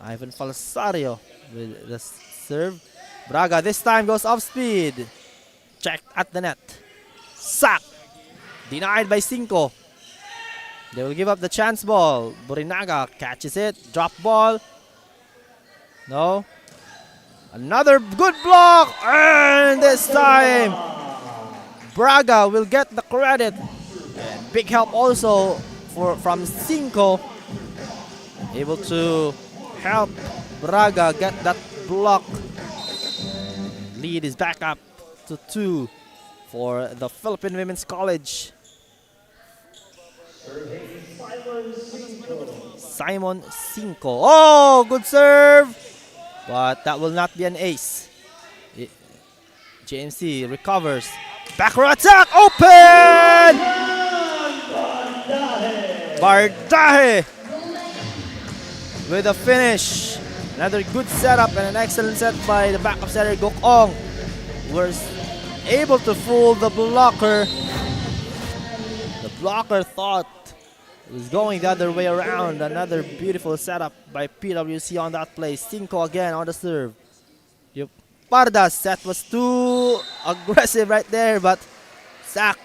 Ivan Falsario with the serve. Braga this time goes off speed. Checked at the net. Sack. Denied by Cinco. They will give up the chance ball. Burinaga catches it. Drop ball. No. Another good block. And this time, Braga will get the credit. And big help also from Cinco. Able to help Braga get that block. Lead is back up to 2 for the Philippine Women's College. Simon Cinco. Oh, good serve. But that will not be an ace. JMC recovers. Back row attack. Open! Bardahe with a finish. Another good setup and an excellent set by the backup setter Gokong. Was able to fool the blocker. The blocker thought it was going the other way around. Another beautiful setup by PWC on that play. Cinco again on the serve. Parda's set was too aggressive right there, but Zach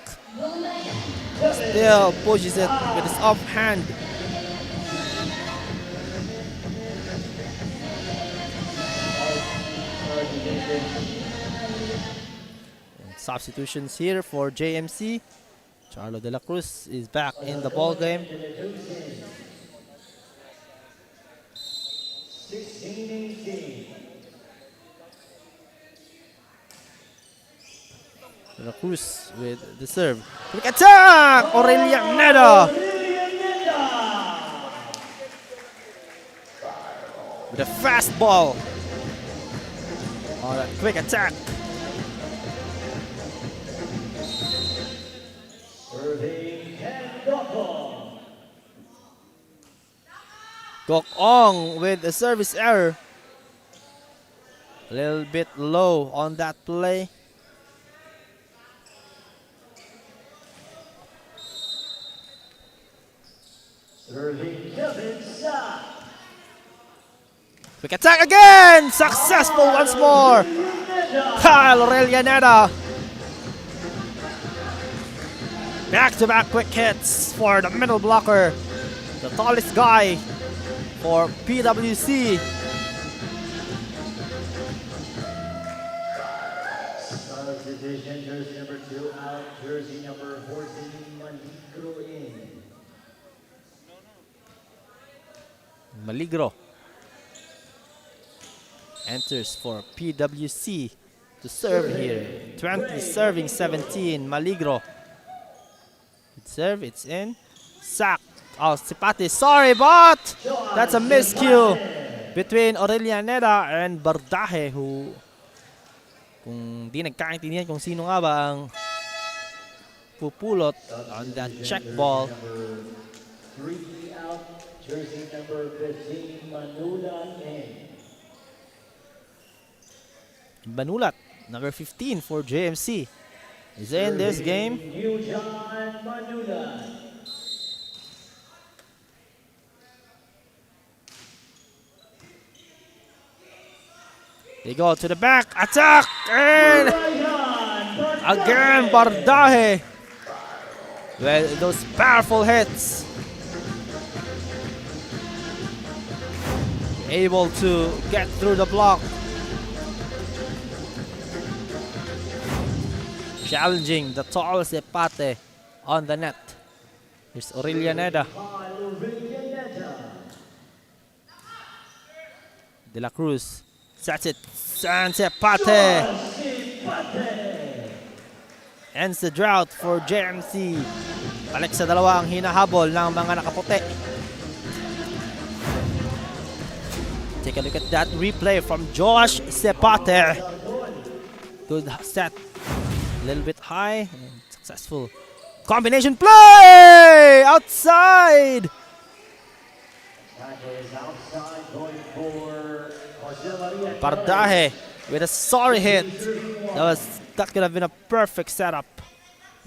still pushes it with his offhand. Substitutions here for JMC. Charlo De La Cruz is back in the ball game. De La Cruz with the serve. Quick attack! Aurelia Neda with a fast ball. Oh, that quick attack. Gokong with a service error. A little bit low on that play. Quick attack again! Successful once more! Kyle Aurelia Neda. Back-to-back quick hits for the middle blocker. The tallest guy for PWC. Substitution, jersey number 2 out, jersey number 14, Maligro in. Maligro enters for PWC to serve here. 20 serving 17. Maligro. Good serve, it's in. Sack. Oh, Sipati, sorry, but that's a miscue between Aurelia Neda and Bardahe, who kung di nagkaintindihan kung sino nga ba ang pupulot on that check ball. Jersey number 15, Manulat in. Banulat, number 15 for JMC, is in this game. They go to the back, attack, and again Bardahe. Well, those powerful hits. Able to get through the block. Challenging the tall Sepate on the net. Here's Aurelia Neda. De La Cruz sets it. San Sepate ends the drought for JMC. Balik sa dalawa ang hinahabol ng mga nakaputi. Take a look at that replay from Josh Sepate. Good set. A little bit high and successful. Combination play! Outside! Bardahe with a sorry hit. That could have been a perfect setup.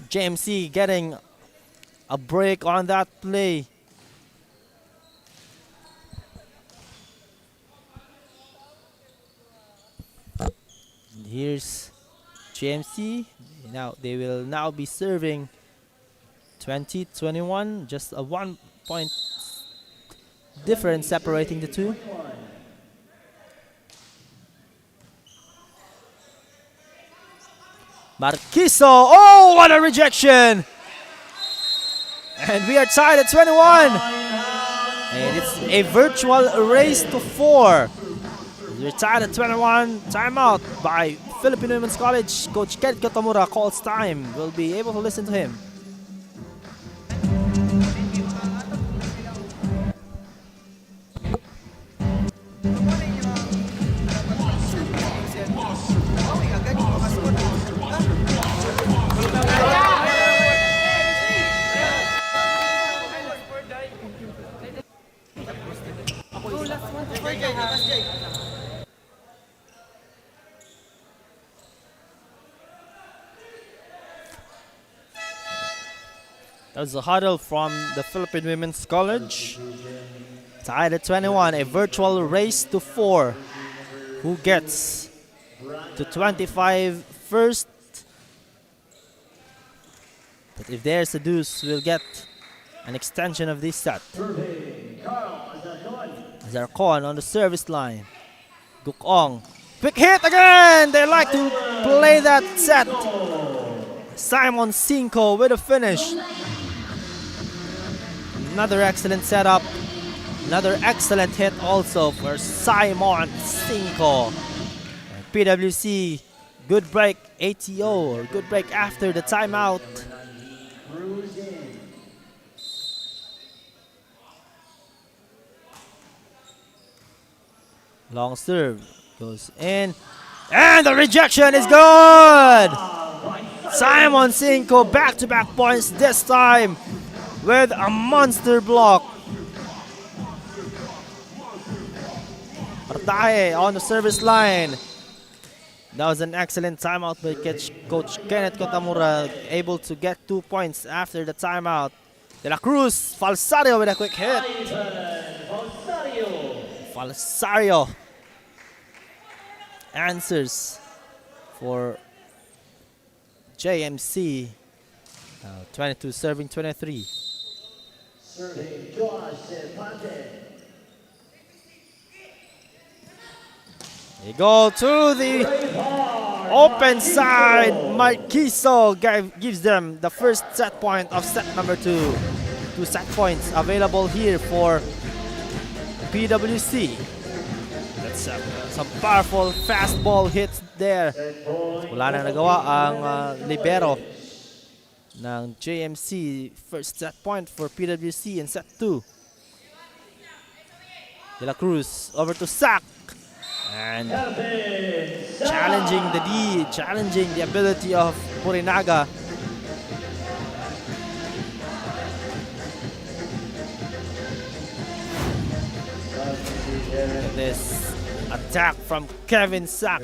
JMC getting a break on that play. Here's JMC. Now they will now be serving 20-21, just a 1 point difference separating the two. Marquiso, oh, what a rejection! And we are tied at 21. And it's a virtual race to 4. We're tied at 21. Timeout by Philippine Women's College. Coach Kent Kotamura calls time. We'll be able to listen to him. That was a huddle from the Philippine Women's College. Tied at 21, a virtual race to 4. Who gets to 25 first? But if there's a deuce, we'll get an extension of this set. Zarcon on the service line. Gukong. Quick hit again! They like to play that set. Simon Cinco with a finish. Another excellent setup. Another excellent hit also for Simon Cinco. And PWC, good break ATO, or good break after the timeout. Long serve goes in. And the rejection is good! Simon Cinco back-to-back points this time with a monster block. Partaje on the service line. That was an excellent timeout by Coach Kenneth Kotamura, able to get 2 points after the timeout. De La Cruz, Falsario with a quick hit. Falsario answers for JMC. 22 serving 23. They go to the open side. Marquiso gives them the first set point of set number 2. 2 set points available here for PWC. That's some powerful fastball hits there. Wala na nagawa ang libero ng JMC. First set point for PWC in set 2. De La Cruz over to Sac. And challenging the D, challenging the ability of Purinaga. This attack from Kevin Sack.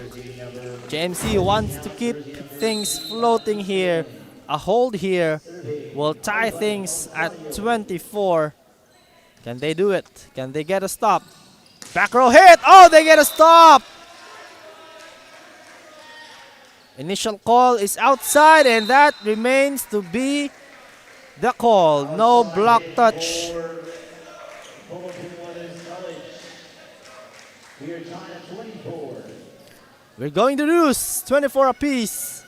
JMC wants to keep things floating here. A hold here will tie things at 24. Can they do it? Can they get a stop? Back row hit! Oh, they get a stop! Initial call is outside, and that remains to be the call. No block touch. We're going to lose 24 apiece.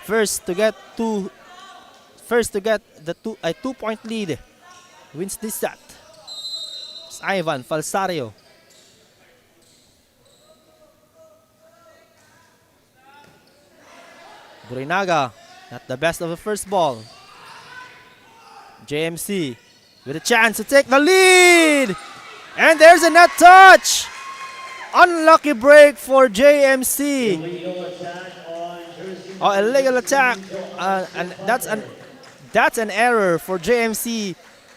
First to get the a 2-point lead wins this set. It's Ivan Falsario. Burinaga, not the best of the first ball. JMC with a chance to take the lead. And there's a net touch. Unlucky break for JMC. Oh, illegal attack. And that's an error for JMC.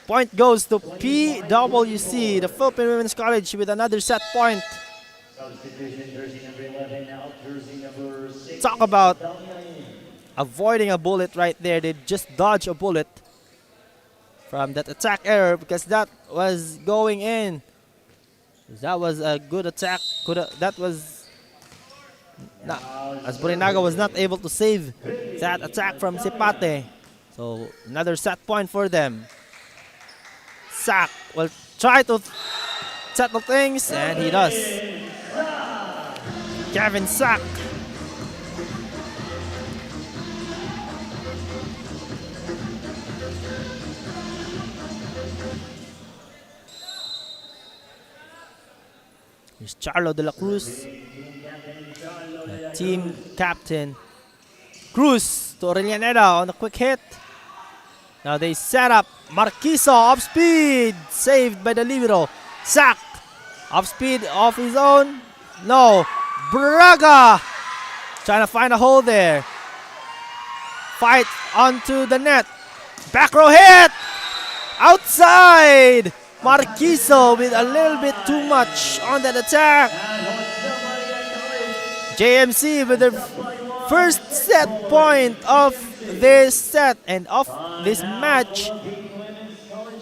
Point goes to PWC, the Philippine Women's College, with another set point. Talk about avoiding a bullet right there. They just dodged a bullet from that attack error because that was going in. That was a good attack. as Borinaga was not able to save that attack from Sipate. So another set point for them. Sak will try to settle things, and he does. Kevin Sak. Here's Charlo de la Cruz, the team captain. Cruz to Aurelianeda on a quick hit. Now they set up Marquiso off speed, saved by the libero. Sak off speed off his own. No, Braga trying to find a hole there. Fight onto the net. Back row hit outside. Marquiso with a little bit too much on that attack. JMC with their first set point of this set and of this match.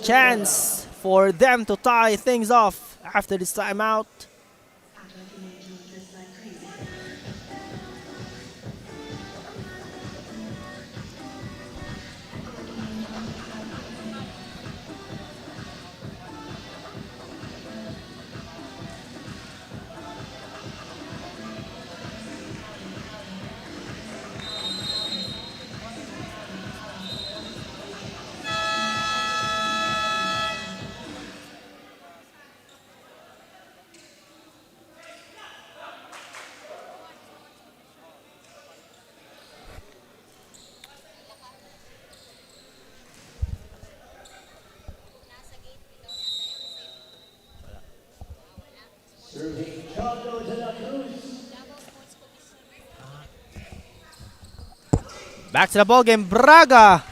Chance for them to tie things off after this timeout. Back to the ball game. Braga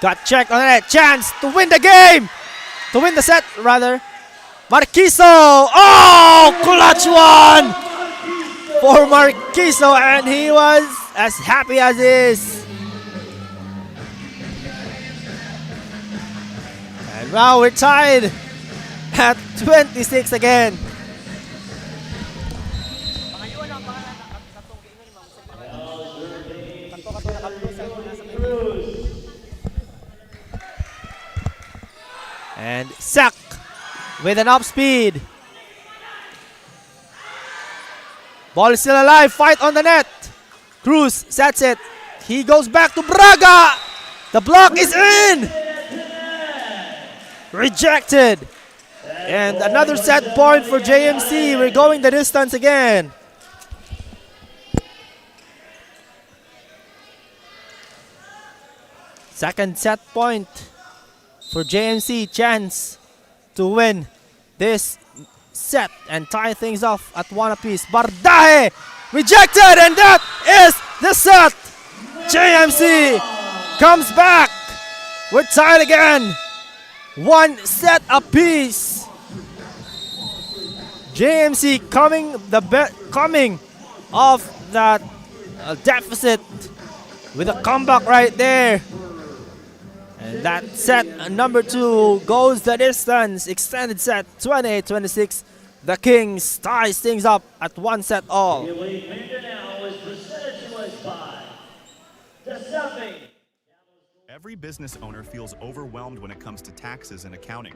got checked on it. Chance to win the game. To win the set, rather. Marquiso. Oh, clutch one for Marquiso, and he was as happy as is. And now we're tied at 26 again. And Sak with an up speed. Ball is still alive. Fight on the net. Cruz sets it. He goes back to Braga. The block is in. Rejected. And another set point for JMC. We're going the distance again. Second set point for JMC. Chance to win this set and tie things off at one apiece. Bardaje rejected, and that is the set. JMC comes back. We're tied again. One set apiece. JMC coming off that deficit with a comeback right there. And that set number 2 goes the distance. Extended set 28-26. The Kings ties things up at one set all. Mindanao is presented to us by DASAFI. Every business owner feels overwhelmed when it comes to taxes and accounting.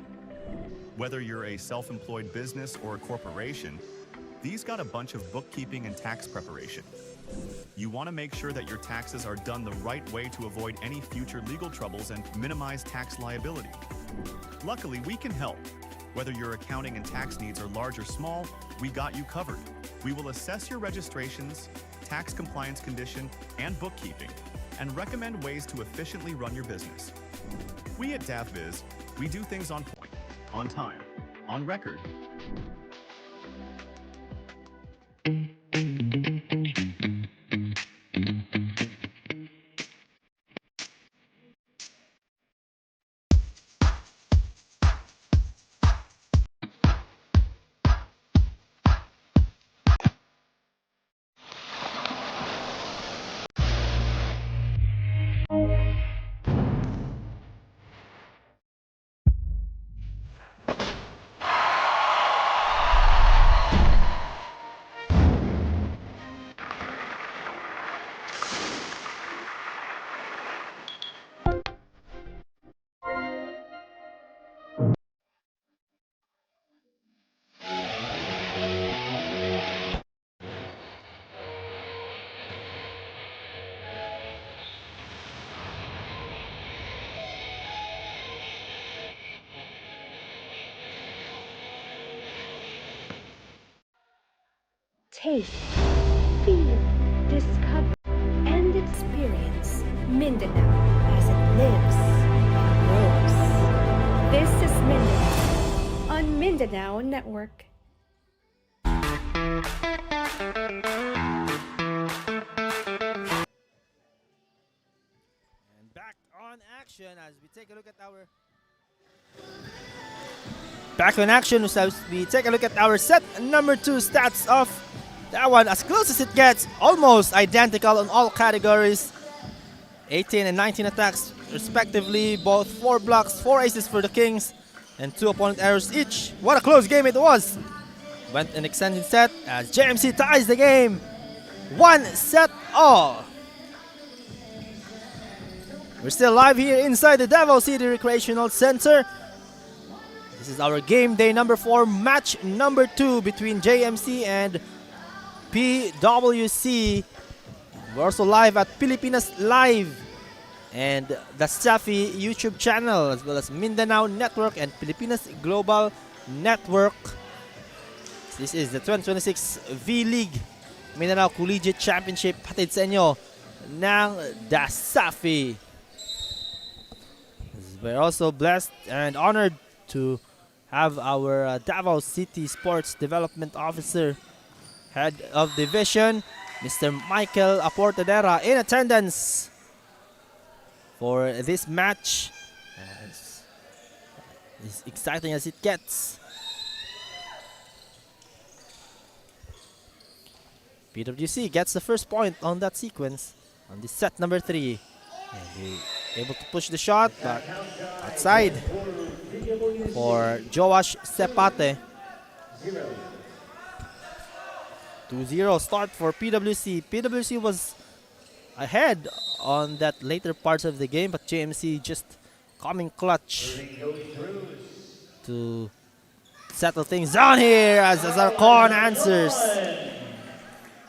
Whether you're a self-employed business or a corporation, these got a bunch of bookkeeping and tax preparation. You want to make sure that your taxes are done the right way to avoid any future legal troubles and minimize tax liability. Luckily, we can help. Whether your accounting and tax needs are large or small, we got you covered. We will assess your registrations, tax compliance condition, and bookkeeping, and recommend ways to efficiently run your business. We at DAVBiz, we do things on point, on time, on record. Taste, feel, discover, and experience Mindanao as it lives and grows. This is Mindanao on Mindanao Network. And back on action as we take a look at our set number 2 stats of that one. As close as it gets, almost identical on all categories. 18 and 19 attacks respectively, both 4 blocks, 4 aces for the Kings, and 2 opponent errors each. What a close game it was! Went an extended set as JMC ties the game 1 set all. We're still live here inside the Davao City Recreational Center. This is our game day number 4, match number 2 between JMC and PWC. We're also live at Pilipinas Live and the DASAFI YouTube channel, as well as Mindanao Network and Pilipinas Global Network. This is the 2026 V-League Mindanao Collegiate Championship, hatid sa inyo ng DASAFI. We're also blessed and honored to have our Davao City Sports Development Officer, Head of Division, Mr. Michael Aportadera, in attendance for this match. As exciting as it gets. PWC gets the first point on that sequence on this set number 3. And he able to push the shot, but outside for Joash Sepate. 2-0 start for PWC. PWC was ahead on that later parts of the game, but JMC just coming clutch to settle things down here as Azarcon answers.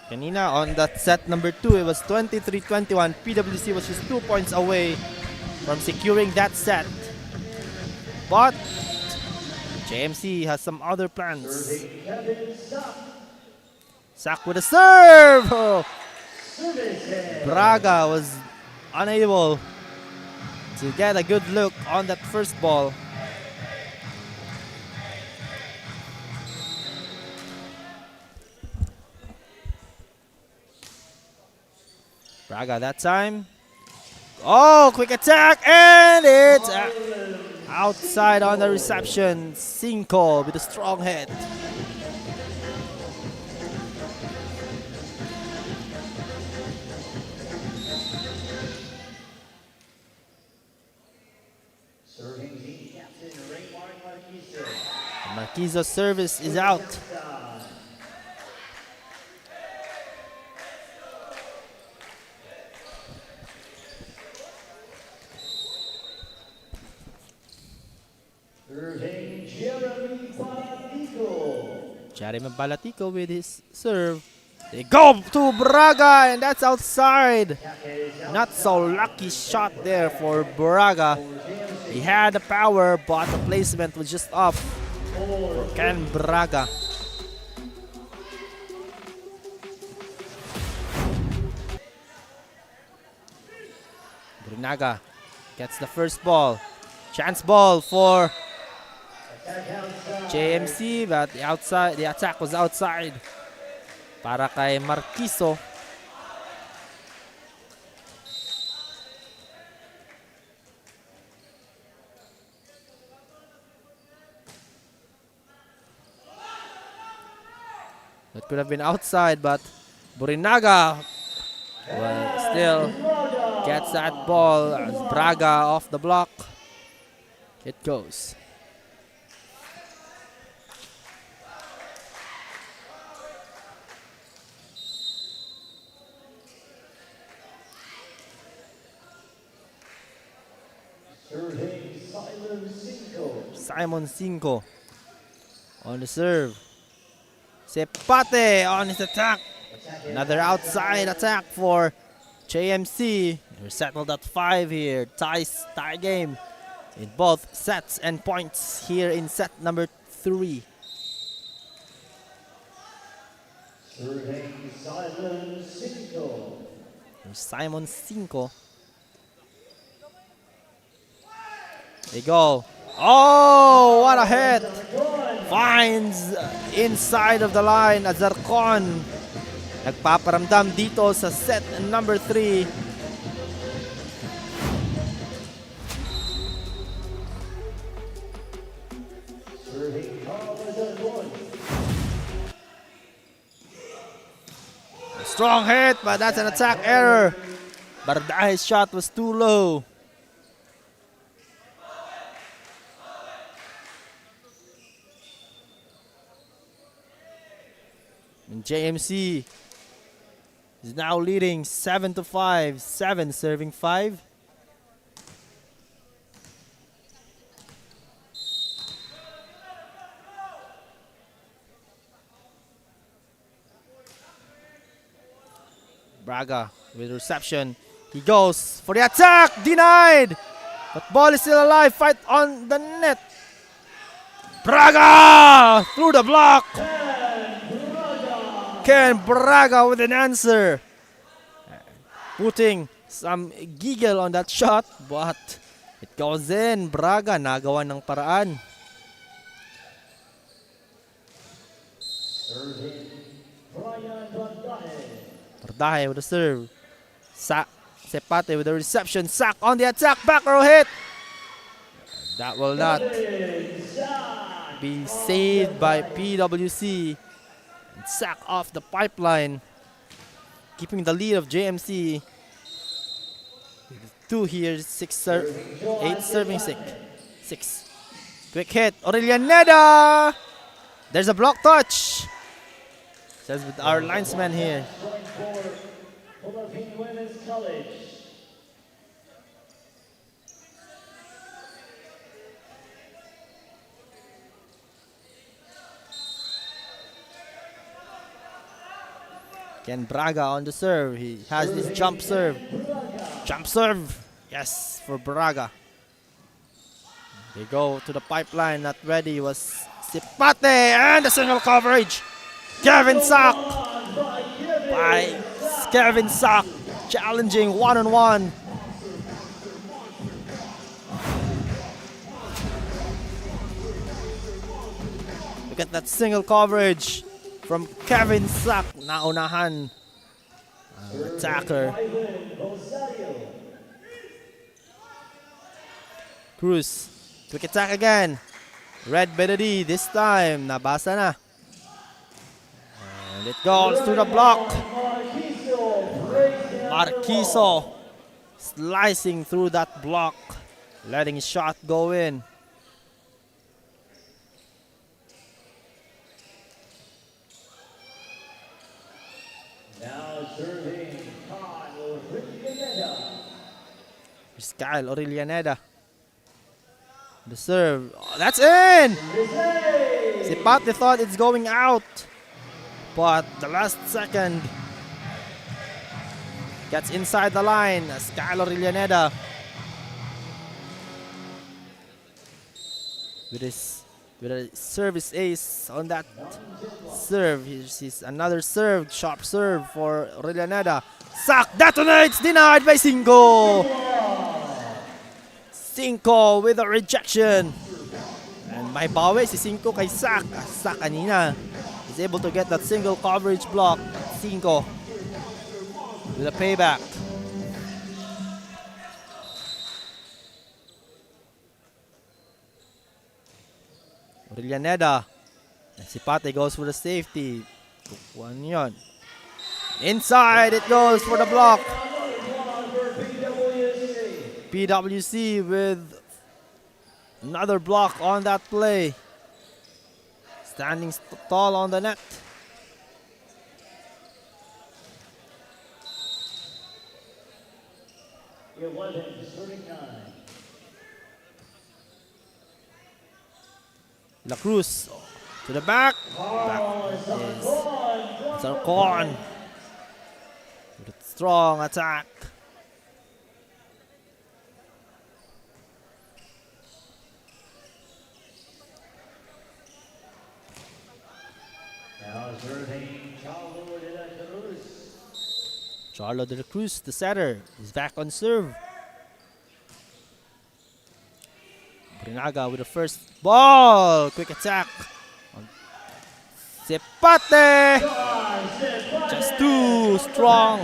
Kanina on that set number 2, it was 23-21. PWC was just 2 points away from securing that set. But JMC has some other plans. Sack with a serve! Oh. Braga was unable to get a good look on that first ball. Braga that time. Oh, quick attack, and it's outside on the reception. Cinco with a strong hit. Marquizo's service is out. Jeremy Balatico with his serve. They go to Braga, and that's outside. Not so lucky shot there for Braga. He had the power, but the placement was just off for Ken Braga. Brinaga gets the first ball. Chance ball for JMC, but the attack was outside para kay Marquizo. That could have been outside, but Burinaga still gets that ball as Braga off the block. It goes. Simon Cinco on the serve. Sepate on his attack. Another outside attack for JMC. We're settled at 5 here. Tie game in both sets and points here in set number 3. Serving Simon Cinco. Simon Cinco. They go. Oh, what a hit! Finds inside of the line. Azarcon. Nagpaparamdam dito sa set number 3. Serving Azarcon. Strong hit, but that's an attack error. Bardahe's shot was too low. And JMC is now leading 7-5. 7 serving 5. Braga with reception. He goes for the attack. Denied. But ball is still alive. Fight on the net. Braga through the block. Ken Braga with an answer. Putting some giggle on that shot, but it goes in. Braga nagawa ng paraan. Serving Brian Bardahe. Bardahe with the serve. Sepate with the reception. Sack on the attack. Back row hit. That will not be saved by PWC. Sack off the pipeline, keeping the lead of JMC. 2 here, 8 serving 6. Quick hit, Aurelianeda. There's a block touch. Says with our linesman here. Philippine Women's College. Ken Braga on the serve. He has this jump serve. Jump serve. Yes, for Braga. They go to the pipeline. Not ready was Sipate. And the single coverage. Kevin Sack. By Kevin Sack. Challenging one-on-one. Look at that single coverage from Kevin Sack. Naunahan. Attacker. Cruz. Quick attack again. Red Benedy this time. Nabasa na. And it goes to the block. Marquiso slicing through that block. Letting his shot go in. Now serving Kyle Aurelianeda. Here's Kyle Aurelianeda. The serve. Oh, that's in! Sipate thought it's going out. But the last second gets inside the line as Kyle Aurelianeda with a service ace on that serve. Here's another serve, sharp serve for Aurelianeda. Sack detonates, denied by Cinco. Cinco with a rejection. And may bawi si Cinco kay Sack. Sack kanina is able to get that single coverage block. Cinco with a payback. Aurelianeda. And Sipate goes for the safety. One yon. Inside it goes for the block. PWC with another block on that play. Standing tall on the net. La Cruz to the back. Back is Zarcon. With a strong attack. Now serving Chavo de la Cruz. Charlo de la Cruz, the setter, is back on serve. Brinaga with the first ball. Quick attack. Zepate! Just too strong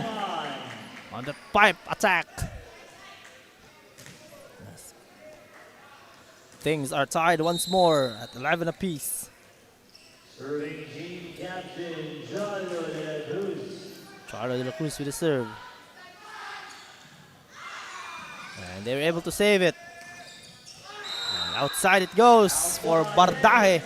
on the pipe attack. Yes. Things are tied once more at 11 apiece. Serving team captain Chavo de la Cruz. Charlo de la Cruz with the serve. And they were able to save it. And outside it goes for Bardaje.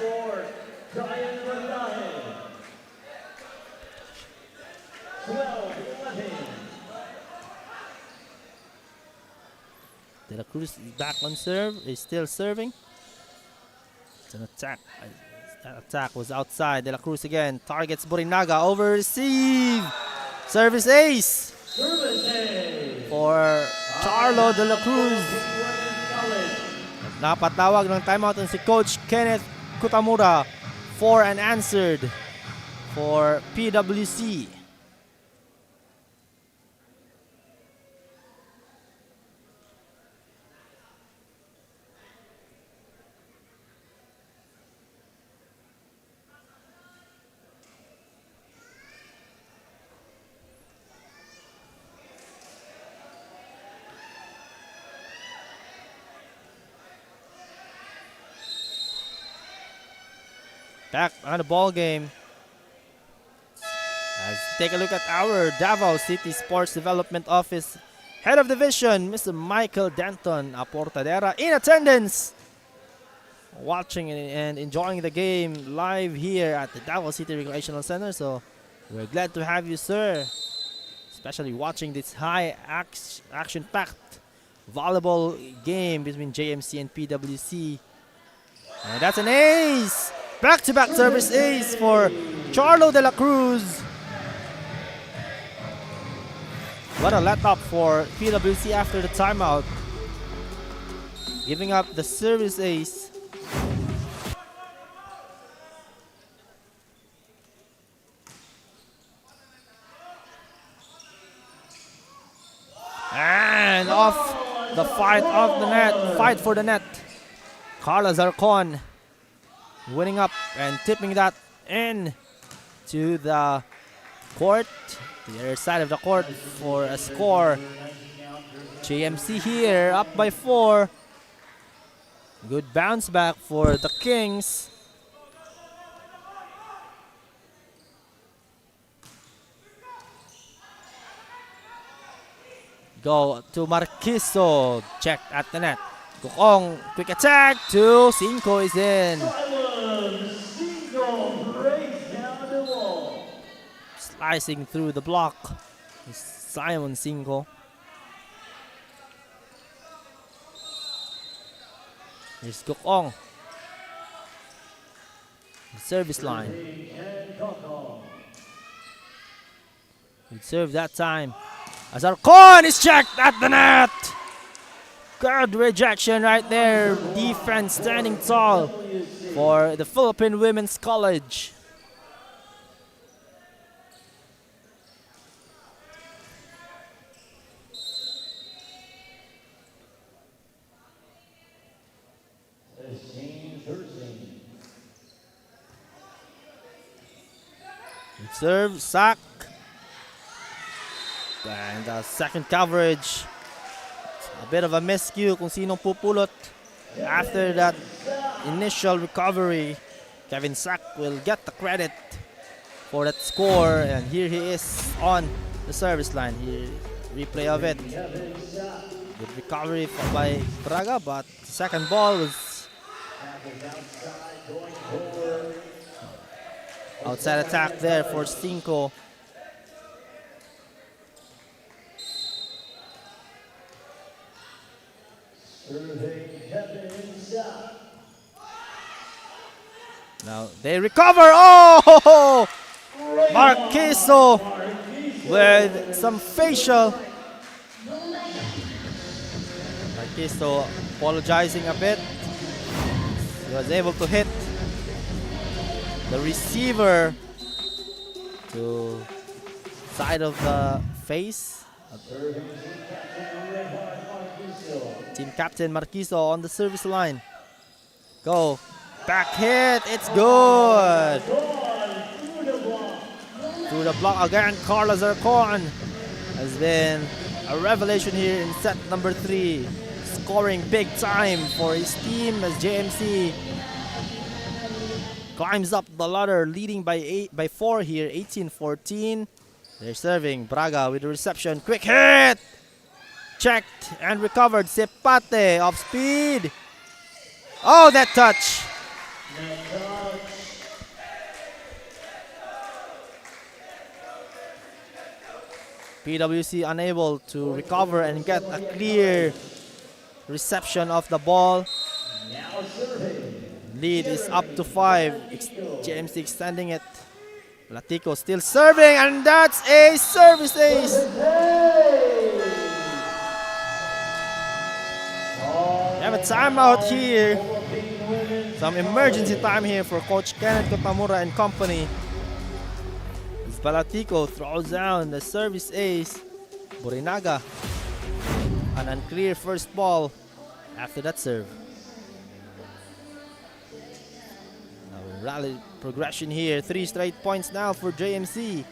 De la Cruz is back on serve. Is still serving. It's an attack. That attack was outside. De la Cruz again targets Borinaga. Over receive. Service ace for Charlo de la Cruz. Napatawag ng timeout si Coach Kenneth Kutamura for unanswered for PWC. Back on the ball game. Let's take a look at our Davao City Sports Development Office Head of Division, Mr. Michael Denton Aportadera, in attendance, watching and enjoying the game live here at the Davao City Recreational Center. So we're glad to have you, sir, especially watching this high action-packed volleyball game between JMC and PWC. And that's an ace! Back-to-back service ace for Charlo de la Cruz. What a let-up for PWC after the timeout. Giving up the service ace. And off the fight of the net. Fight for the net. Carla Zarcon winning up and tipping that in to the court, to the other side of the court for a score. JMC here up by 4. Good bounce back for the Kings. Go to Marquiso, checked at the net. Gukong, quick attack to Cinco is in. Slicing through the block is Simon Cinco. Here's Gukong. The service line. Good serve that time. Azarcon is checked at the net. Good rejection right there. Defense standing tall for the Philippine Women's College. Good serve, sack. And the second coverage. A bit of a miscue kung sinong pupulot after that initial recovery. Kevin Sack will get the credit for that score, and here he is on the service line. Here, replay of it. Good recovery by Braga, but the second ball was outside attack there for Cinco. Now they recover. Oh! Marquiso with some facial. Marquiso apologizing a bit. He was able to hit the receiver to side of the face. Team captain Marquiso on the service line. Go. Back hit. It's good. Through the block again. Carlos Arcon has been a revelation here in set number 3. Scoring big time for his team as JMC climbs up the ladder, leading by 4 here, 18-14. They're serving. Braga with the reception. Quick hit! Checked and recovered. Sepate off speed. Oh, that touch. PWC unable to recover and get a clear reception of the ball. Lead is up to 5. JMC extending it. Latico still serving, and that's a service ace. We have a timeout here. Some emergency time here for Coach Kenneth Kotamura and company. As Balatico throws down the service ace. Borinaga, an unclear first ball after that serve. Rally progression here. 3 straight points now for JMC.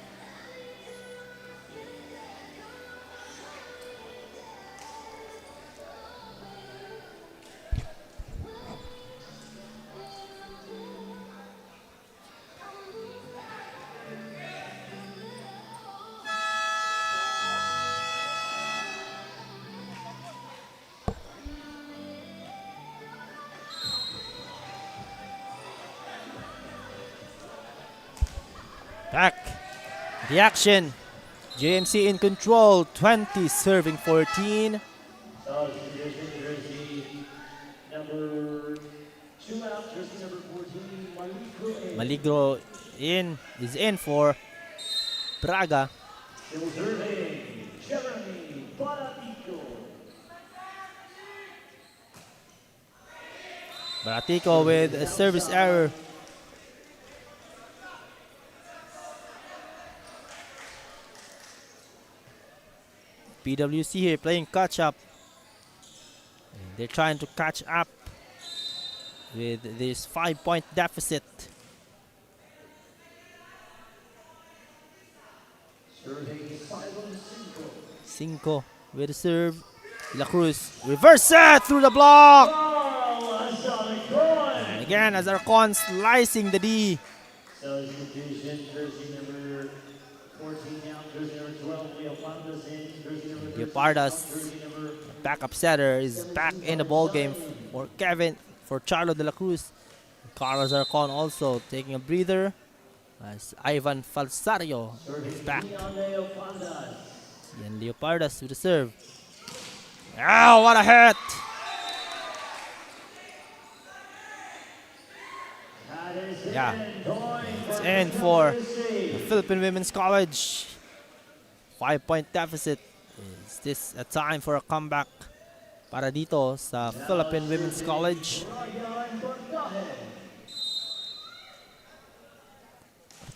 Back. The action. JMC in control. 20 serving 14. Maligro is in for Braga. Baratico with a service error. PWC here playing catch up. They're trying to catch up with this 5-point deficit. Cinco with the serve. La Cruz reverse set through the block. And again, as Arcon slicing the D. Leopardas, backup setter, is back in the ball game for Charlo de la Cruz. Carlos Arcon also taking a breather as Ivan Falsario is back. And Leopardas with the serve. Oh, what a hit! Yeah, it's in for the Philippine Women's College. 5-point deficit. Is this a time for a comeback para dito sa Philippine Women's College?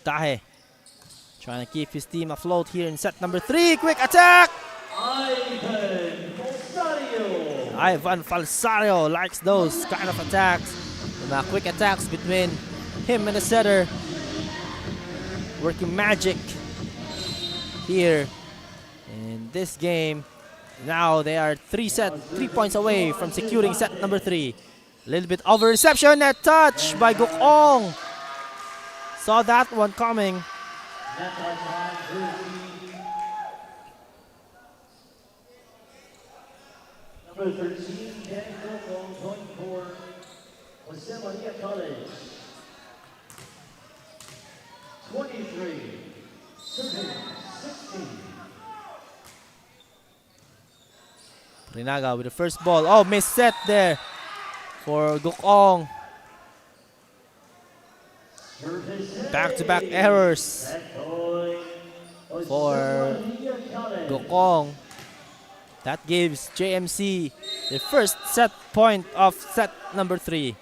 Tahe trying to keep his team afloat here in set number 3. Quick attack! Ivan Falsario likes those kind of attacks. The quick attacks between him and the setter. Working magic here in this game. Now they are 3 points away from securing set number 3. A little bit over reception, that touch by Gukong. Saw that one coming. Number 13, Dan Gukong, point for Jose Maria College. 23, 16. Rinaga with the first ball. Oh, missed set there for Gukong. Back-to-back errors for Gukong. That gives JMC the first set point of set number 3.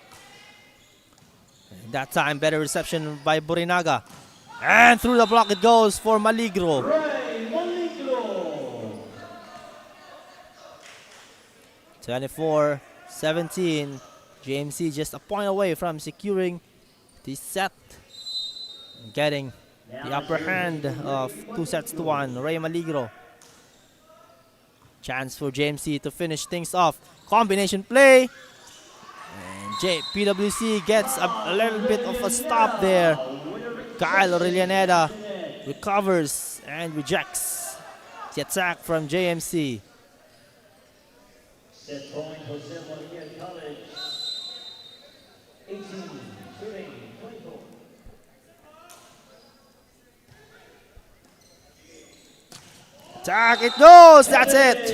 That time, better reception by Borinaga. And through the block it goes for Maligro. Ray Maligro. 24-17. JMC just a point away from securing this set. Getting the upper hand of 2-1. Ray Maligro. Chance for JMC to finish things off. Combination play. And PWC gets a little bit of a stop there. Kyle Aurelianeda recovers and rejects the attack from JMC. Set point, Jose Maria College. 18, shooting, 24. Attack, it goes, that's it.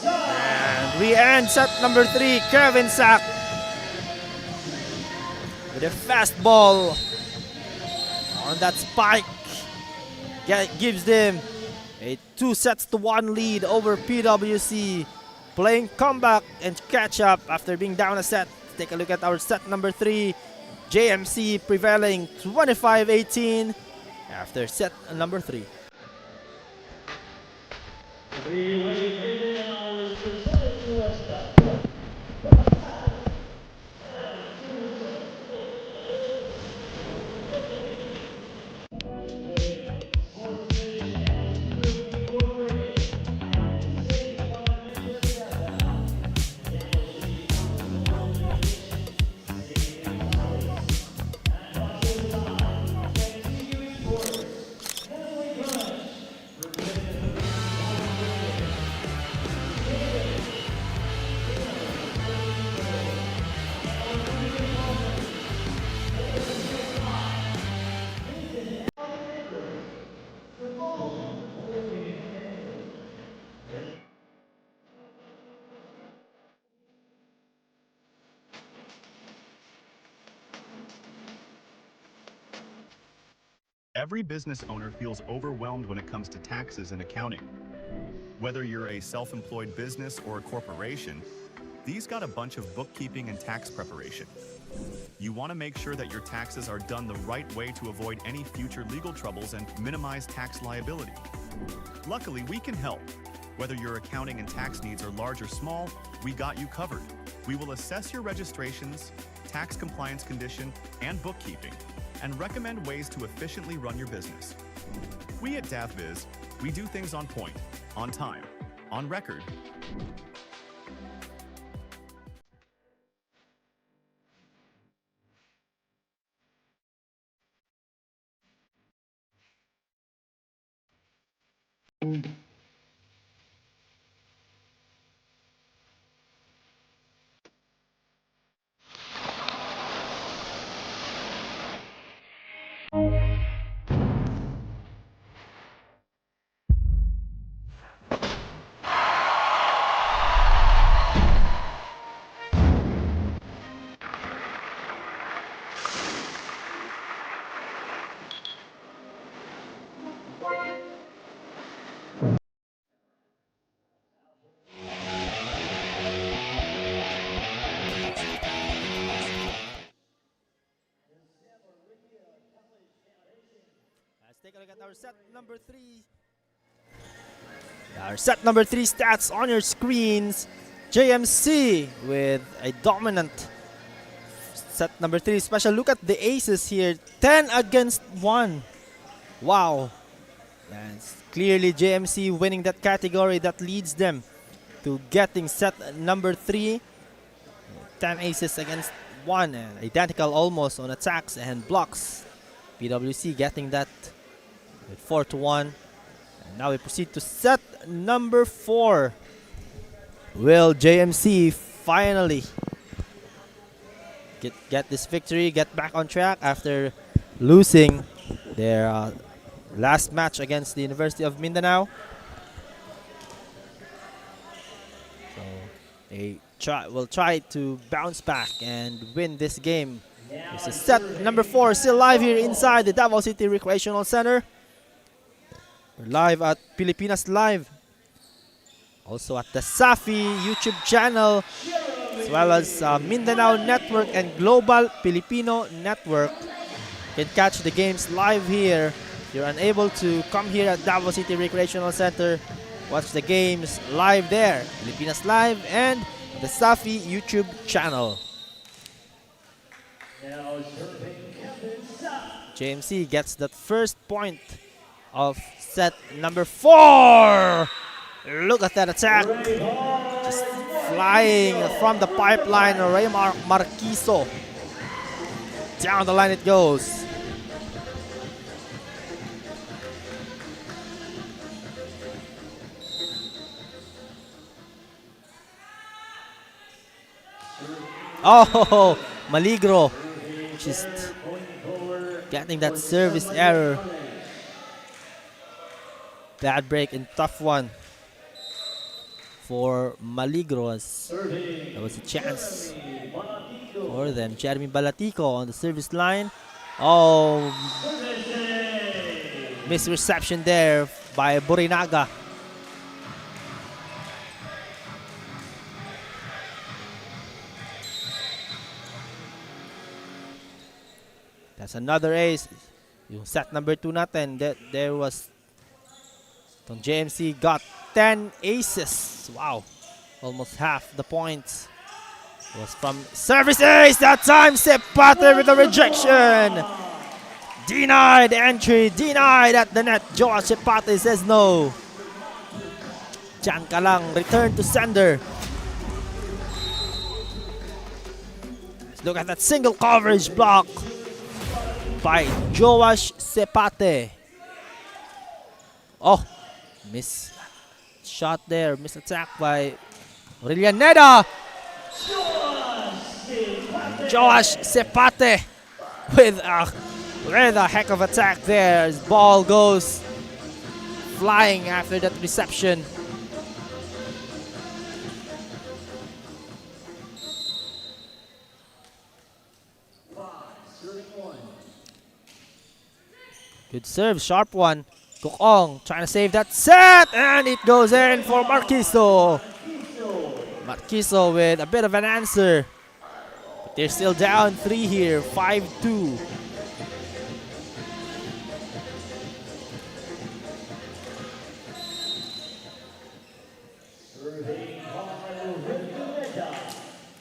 And we end set number 3, Kevin Sack with a fastball on that spike. Gives them a 2-1 lead over PWC. Playing comeback and catch up after being down a set. Take a look at our set number 3. JMC prevailing 25-18 after set number 3. Every business owner feels overwhelmed when it comes to taxes and accounting. Whether you're a self-employed business or a corporation, these got a bunch of bookkeeping and tax preparation. You want to make sure that your taxes are done the right way to avoid any future legal troubles and minimize tax liability. Luckily, we can help. Whether your accounting and tax needs are large or small, we got you covered. We will assess your registrations, tax compliance condition, and bookkeeping, and recommend ways to efficiently run your business. We at DAFBiz, we do things on point, on time, on record. Let's take a look at our set number 3. Our set number 3 stats on your screens. JMC with a dominant set number 3. Special look at the aces here. 10 against 1. Wow. That's clearly JMC winning that category. That leads them to getting set number 3. 10 aces against 1. Identical almost on attacks and blocks. PWC getting that with 4-1. And now we proceed to set number 4. Will JMC finally get this victory, get back on track after losing their last match against the University of Mindanao? So they will try to bounce back and win this game. This is set number 4, still live here inside the Davao City Recreational Center. We're live at Pilipinas Live. Also at the DASAFI YouTube channel, as well as Mindanao Network and Global Filipino Network. You can catch the games live here. If you're unable to come here at Davao City Recreational Center, watch the games live there. Filipinas Live and the DASAFI YouTube channel. Now serving Captain Sa. JMC gets that first point of set number 4. Look at that attack. Just flying from the pipeline. Ray Marquiso. Down the line it goes. Oh, Maligro. Just getting that service error. Bad break and tough one for Maligro. There was a chance for them. Jeremy Balatico on the service line. Oh, misreception there by Borinaga. That's another ace. Yung set number 2 natin, there was itong JMC got 10 aces. Wow. Almost half the points was from service ace. That time Sepate with a rejection. Denied entry. Denied at the net. Joa Sepate says no. Diyan ka lang. Return to sender. Let's look at that single coverage block by Joash Sepate. Oh, miss shot there. Miss attack by Aurelianeda. Joash Sepate with a heck of attack there. His ball goes flying after that reception. Good serve, sharp one. Kokong trying to save that set, and it goes in for Marquiso. Marquiso with a bit of an answer. But they're still down 3 here, 5-2.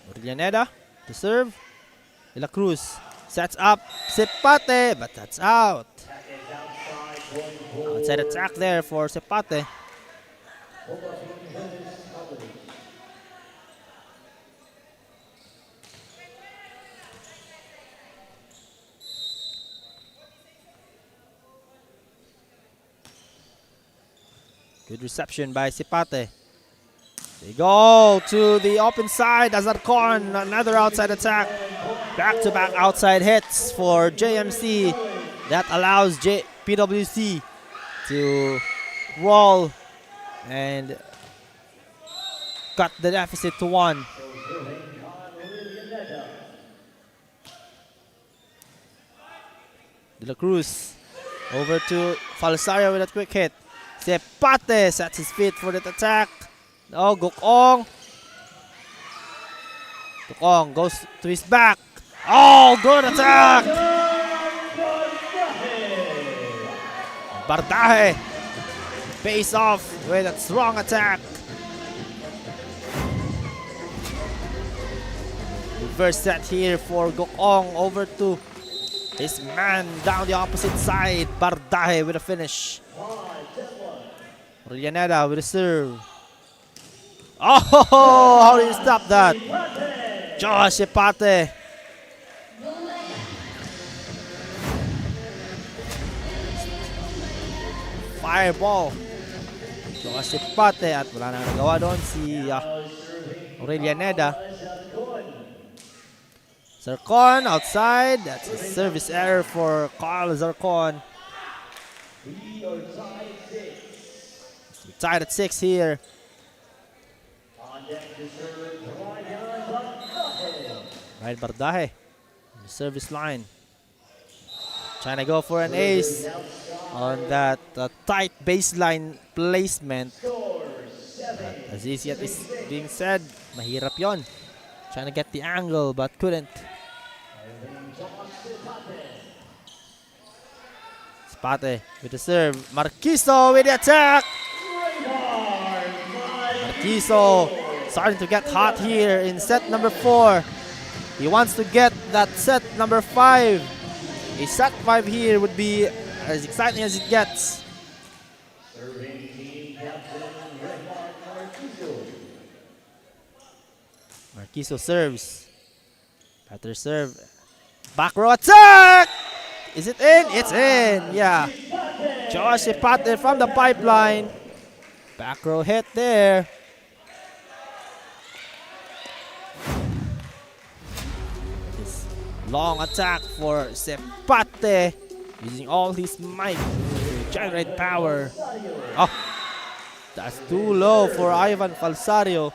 Aurelianeda to serve. De La Cruz sets up Sepate, but that's out. Outside attack there for Sepate. Good reception by Sepate. They go to the open side. Azarcon, another outside attack. Back-to-back outside hits for JMC. That allows PWC to roll and cut the deficit to 1. De La Cruz over to Falsario with a quick hit. Sepate sets his feet for that attack. Oh, Gokong. Gokong goes to his back. Oh, good attack. Bardaje pays off with a strong attack. Reverse set here for Gokong over to his man down the opposite side. Bardaje with a finish. Aurelianeda with a serve. Oh, how do you stop that? Josh Sepate. Fireball. Josh Sepate at wala nang nagawa doon si Aurelianeda. Zarcon outside. That's a service error for Carl Zarcon. We're tied at 6 here. Right, Bardaje on the service line. Trying to go for an ace on that tight baseline placement. But as easy as is being said, mahirap yon. Trying to get the angle but couldn't. Spate with the serve. Marquiso with the attack. Marquiso starting to get hot here in set number 4. He wants to get that set number 5. A set 5 here would be as exciting as it gets. Serving team captain Marquiso. Marquiso serves. Better serve. Back row attack! Is it in? It's in. Yeah. Josh Ipate from the pipeline. Back row hit there. This long attack for Sepate. Using all his might to generate power. Oh, that's too low for Ivan Falsario.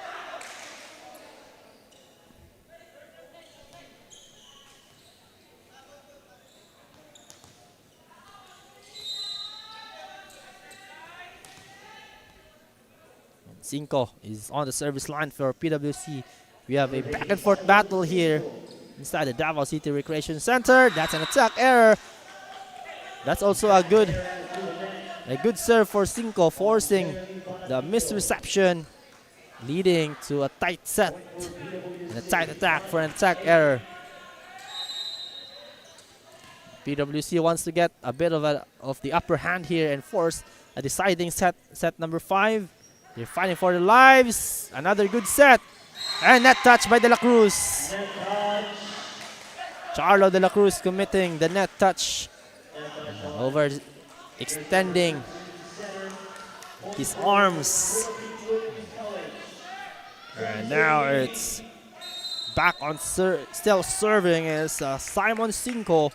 Cinco is on the service line for PWC. We have a back and forth battle here inside the Davao City Recreation Center. That's an attack error. That's also a good serve for Cinco, forcing the misreception, leading to a tight set and a tight attack for an attack error. PWC wants to get a bit of the upper hand here and force a deciding set number 5. They're fighting for their lives. Another good set. And net touch by De La Cruz. Charlo De La Cruz committing the net touch. Over extending his arms. And now it's back on still serving is Simon Cinco.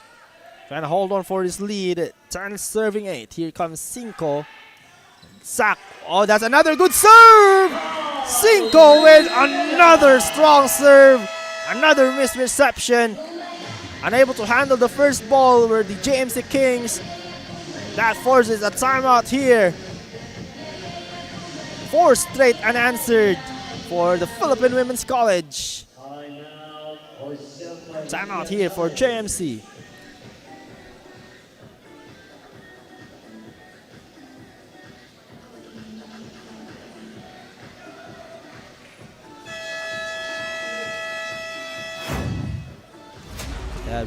Trying to hold on for his lead. 10 serving 8. Here comes Cinco. Sack. Oh, that's another good serve! Cinco with another strong serve. Another misreception. Unable to handle the first ball were the JMC Kings. That forces a timeout here. 4 straight unanswered for the Philippine Women's College. Timeout here for JMC.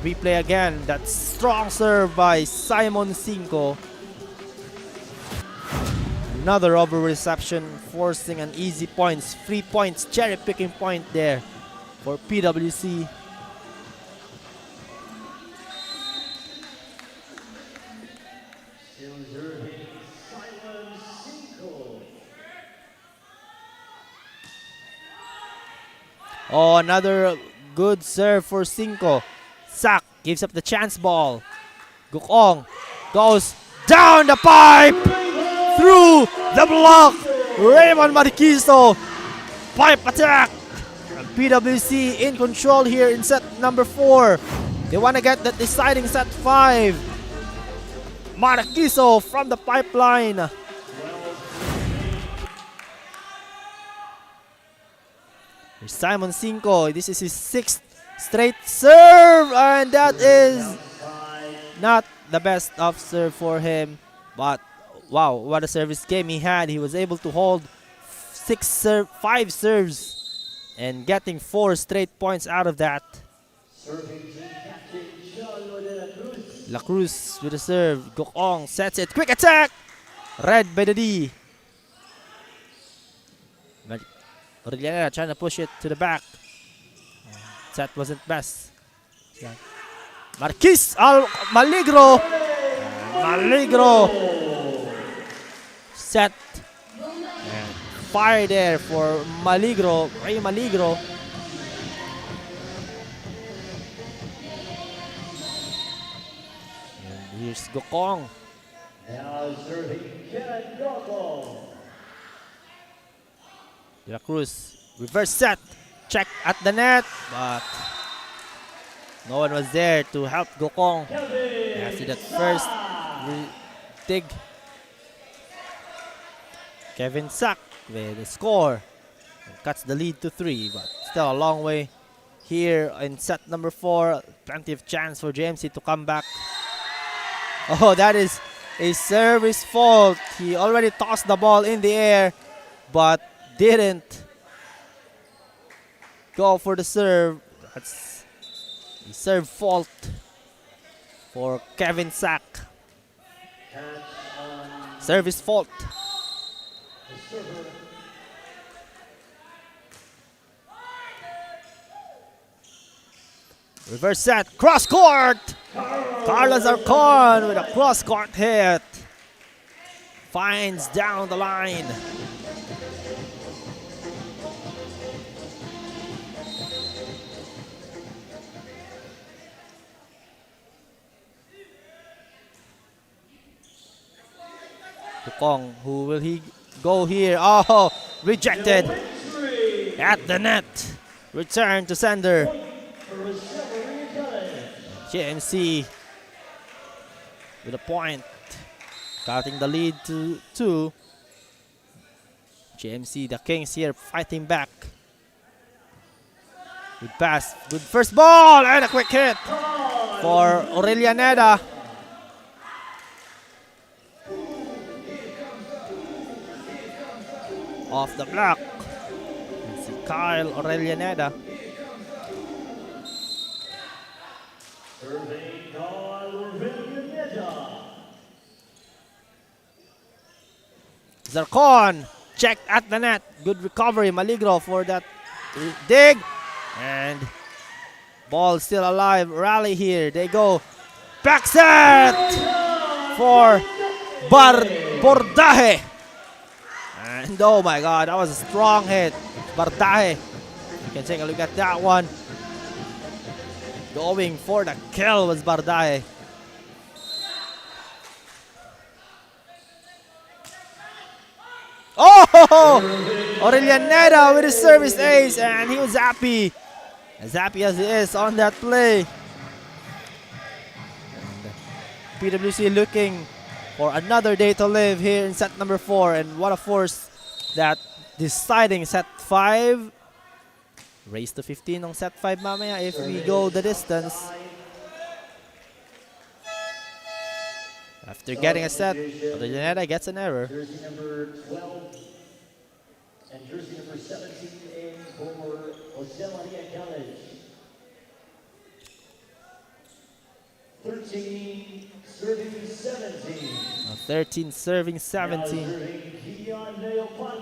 Replay again, that strong serve by Simon Cinco. Another over reception, forcing an easy points, 3 points, cherry picking point there for PWC. Oh, another good serve for Cinco. Sack gives up the chance ball. Gukong goes down the pipe, through the block. Raymond Marquiso, pipe attack. And PWC in control here in set number 4. They want to get that deciding set 5. Marquiso from the pipeline. Here's Simon Cinco. This is his 6th straight serve, and that is not the best of serve for him. But wow, what a service game he had. He was able to hold 5 serves and getting 4 straight points out of that. La Cruz with a serve. Gokong sets it. Quick attack. Read by the D. Orellana trying to push it to the back. Set wasn't best. Marquis Maligro. Maligro. Set. And fire there for Maligro. Ray Maligro. And here's Gokong. Now serving Ken Gokong. De La Cruz. Reverse set. Check at the net, but no one was there to help Gokong. After that first dig, Kevin Sack with the score and cuts the lead to 3, but still a long way here in set number 4. Plenty of chance for JMC to come back. Oh, that is a service fault. He already tossed the ball in the air, but didn't go for the serve. That's a serve fault for Kevin Sack. Catch on Service fault. the server. Reverse set. Cross court. Carlos Arcon with a cross court hit. Finds down the line. Tukong, who will he go here? Oh, rejected at the net. Return to sender. JMC with a point, cutting the lead to 2. JMC, the Kings here fighting back. Good pass, good first ball, and a quick hit for Aurelianeda. Off the block. Let's see Kyle Aurelianeda. Serving on Aurelianeda. Zarcon checked at the net. Good recovery, Maligro for that dig. And ball still alive. Rally here. They go. Back set for Bordaje. And oh my god, that was a strong hit. Bordaje. You can take a look at that one. Going for the kill was Bordaje. Oh! Aurelianeda with his service ace, and he was happy. As happy as he is on that play. And PWC looking for another day to live here in set number 4. And what a force that deciding set 5. Race to 15 on set 5 mamaya if we go the distance. After getting a set, Aurelianeda gets an error. Jersey number 12 and jersey number 17 in for Jose Maria College. 13 serving 17. 13 serving 17.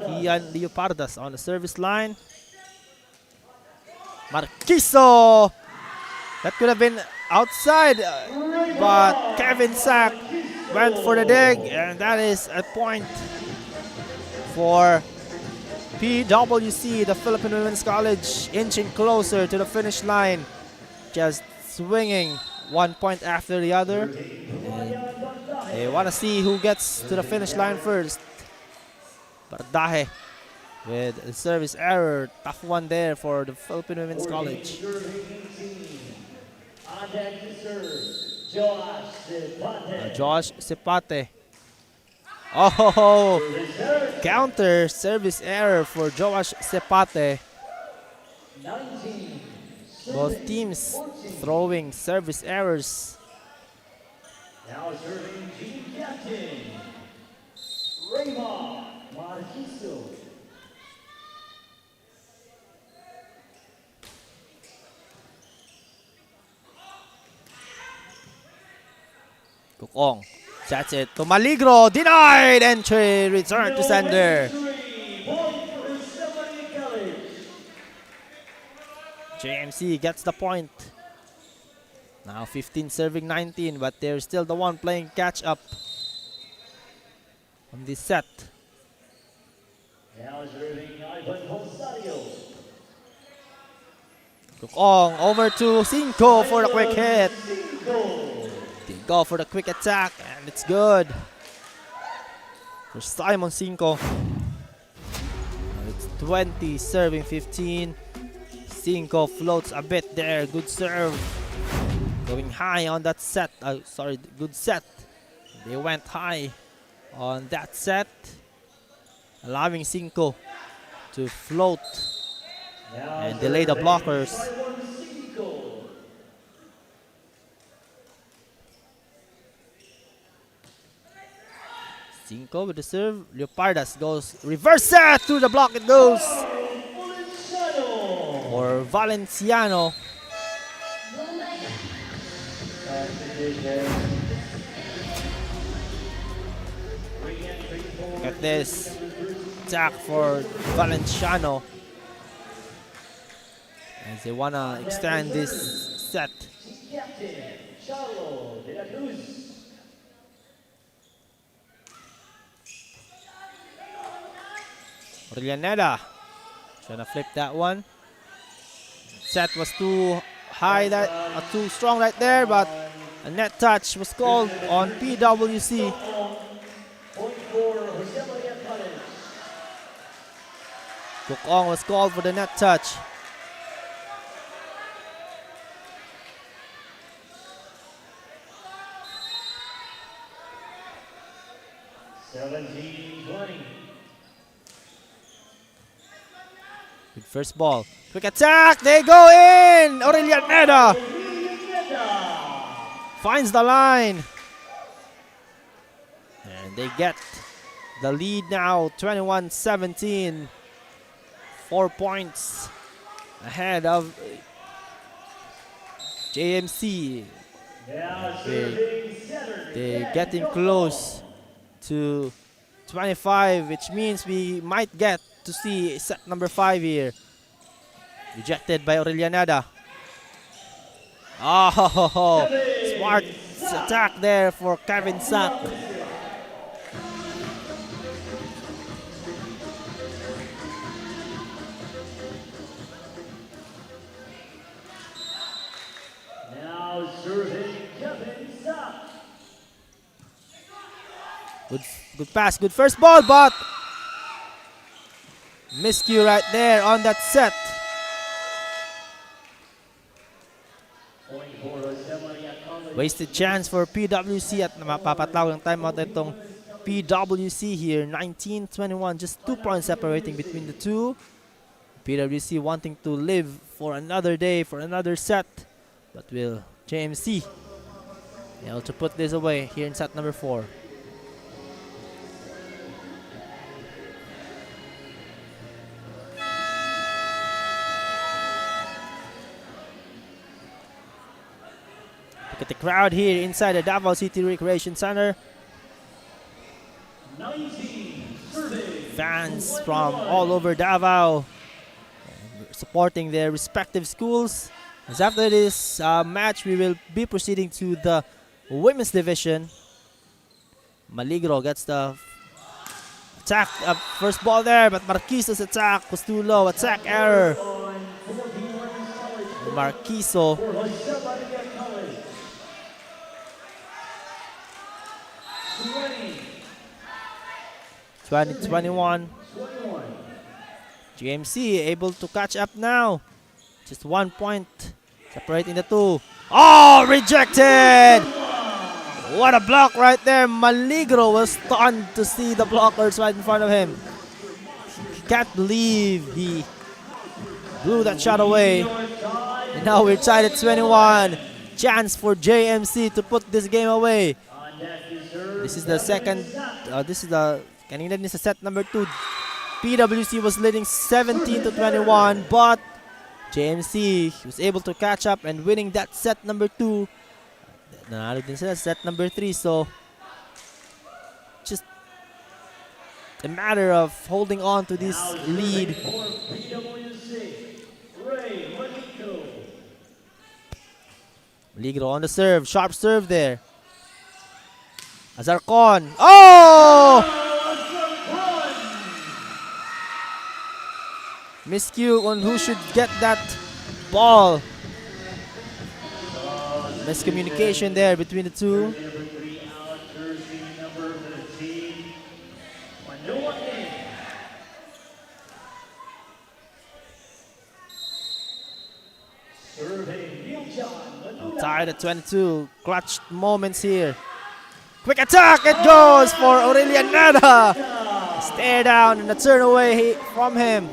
Ian Leopardas on the service line. Marquiso! That could have been outside, but Kevin Sack went for the dig, and that is a point for PWC, the Philippine Women's College, inching closer to the finish line, just swinging 1 point after the other. And they want to see who gets to the finish line first. Bardaje with a service error, tough one there for the Philippine Women's College. Josh Sepate. Oh, counter service error for Josh Sepate. Both teams throwing service errors. Now serving team captain, Raymond Marquiso. Kukong sets it to Maligro. Denied entry. Return to sender. JMC gets the point. Now 15 serving 19, but they're still the one playing catch up on this set. Now serving Ivan Rosario. Kukong over to Cinco for the quick hit. They go for the quick attack, and it's good for Simon Cinco. Now it's 20 serving 15. Cinco floats a bit there. Good serve. Going high on that set. Good set. They went high on that set, allowing Cinco to float and delay the blockers. Cinco with the serve. Leopardas goes reverse set through the block. It goes for Valenciano. Look at this attack for Valenciano as they wanna extend this set. Orellaneda trying to flip that one. Set was too high, too strong right there, but a net touch was called on PWC. Kukong was called for the net touch. Good first ball. Quick attack. They go in. Orellaneda finds the line. And they get the lead now, 21-17. 4 points ahead of JMC. They're getting close to 25, which means we might get to see set number 5 here. Rejected by Orellaneda. Oh, smart attack there for Kevin Sack. Now serving Kevin Sack. Good pass, good first ball, but miscue right there on that set. Wasted chance for PWC at mapapatawag ng timeout itong PWC here. 19-21, just 2 points separating between the two. PWC wanting to live for another day, for another set. But will JMC be able to put this away here in set number 4? Look at the crowd here inside the Davao City Recreation Center. Fans from all over Davao supporting their respective schools. As after this match, we will be proceeding to the women's division. Maligro gets the attack, first ball there, but Marquiso's attack was too low. Attack error. Marquiso 20-21. JMC able to catch up now. Just 1 point separating the two. Oh, rejected! What a block right there. Maligro was stunned to see the blockers right in front of him. He can't believe he blew that shot away. And now we're tied at 21. Chance for JMC to put this game away. This is the second. Kanina din sa set number 2. PWC was leading 17-21, but JMC was able to catch up and winning that set number 2. Nanalo din sila set number 3, so just a matter of holding on to this lead. Maligro on the serve, sharp serve there. Azarcon. Oh! Miscue on who should get that ball. Miscommunication there between the two. Tied at 22. Clutch moments here. Quick attack. It goes for Orellaneda. Stare down and a turn away from him.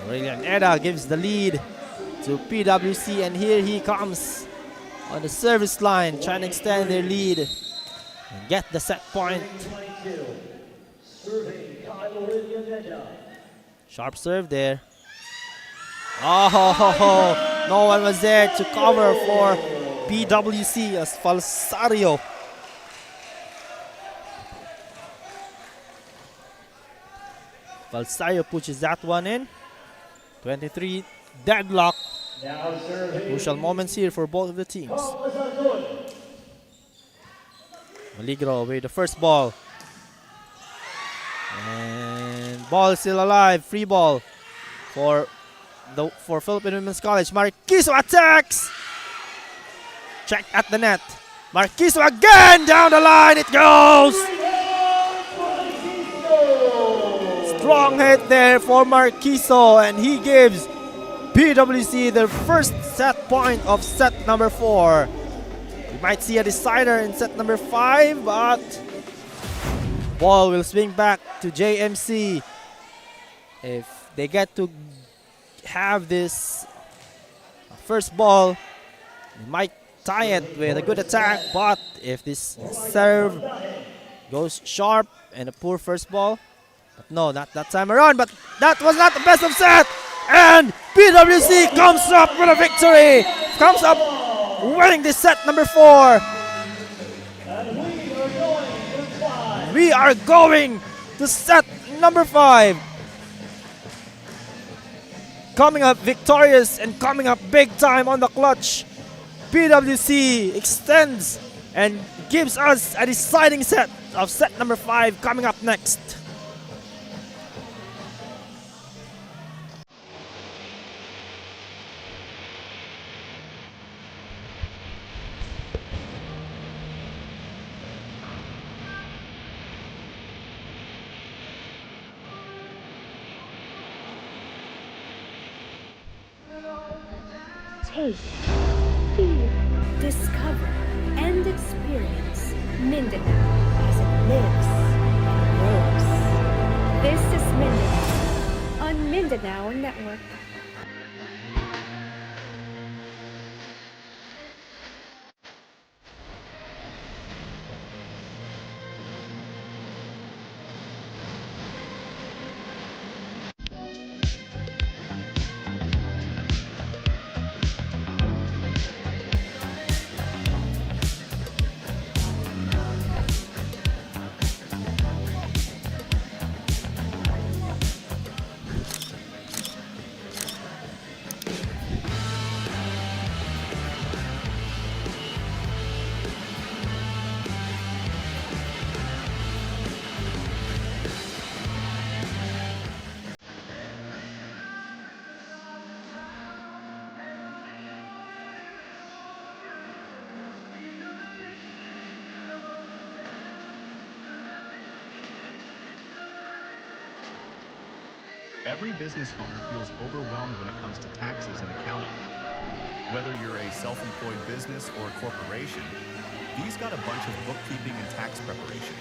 Orellaneda gives the lead to PWC, and here he comes on the service line, trying to extend their lead and get the set point. Sharp serve there. Oh, no one was there to cover for PWC as Falsario. Falsario pushes that one in. 23 deadlock. Crucial moments here for both of the teams. Maligro with the first ball. And ball is still alive. Free ball for Philippine Women's College. Marquiso attacks. Check at the net. Marquiso again down the line. It goes. Strong hit there for Marquiso, and he gives PWC their first set point of set number 4. We might see a decider in set number 5, but ball will swing back to JMC. If they get to have this first ball, they might tie it with a good attack, but if this serve goes sharp and a poor first ball, but no, not that time around, but that was not the best of set, and PWC comes up with a victory, comes up winning this set number 4. We are going to set number 5. Coming up victorious and coming up big time on the clutch. PWC extends and gives us a deciding set of set number 5 coming up next. Taste, feel, discover, and experience Mindanao as it lives and grows. This is Mindanao on Mindanao Network. Every business owner feels overwhelmed when it comes to taxes and accounting. Whether you're a self-employed business or a corporation, these got a bunch of bookkeeping and tax preparation.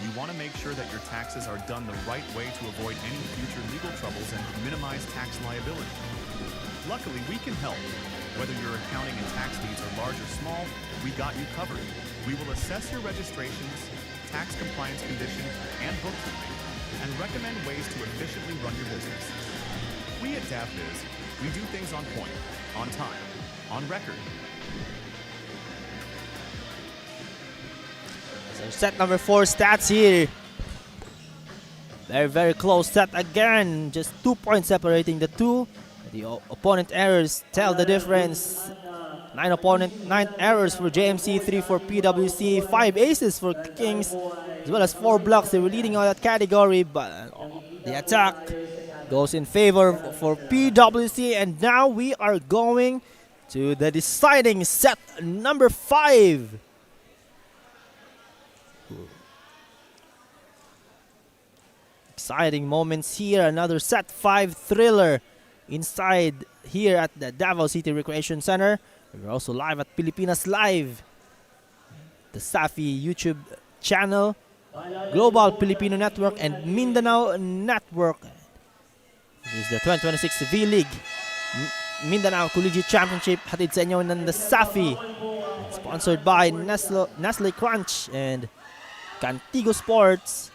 You want to make sure that your taxes are done the right way to avoid any future legal troubles and minimize tax liability. Luckily, we can help. Whether your accounting and tax needs are large or small, we got you covered. We will assess your registrations, tax compliance condition, and bookkeeping, and recommend ways to efficiently run your business. We at DAFBiz, we do things on point, on time, on record. So set number 4 stats here. Very, very close set again. Just 2 points separating the two. The opponent errors tell the difference. 9 errors for JMC, 3 for PWC, 5 aces for Kings, as well as 4 blocks. They were leading on that category, but the attack goes in favor for PWC, and now we are going to the deciding set number 5. Exciting moments here. Another set 5 thriller inside here at the Davao City Recreation Center. We're also live at Pilipinas Live, the DASAFI YouTube channel, Global Filipino Network, and Mindanao Network. This is the 2026 V-League Mindanao Collegiate Championship hatid sa inyo ng DASAFI. Sponsored by Nestle Crunch and Cantigo Sports.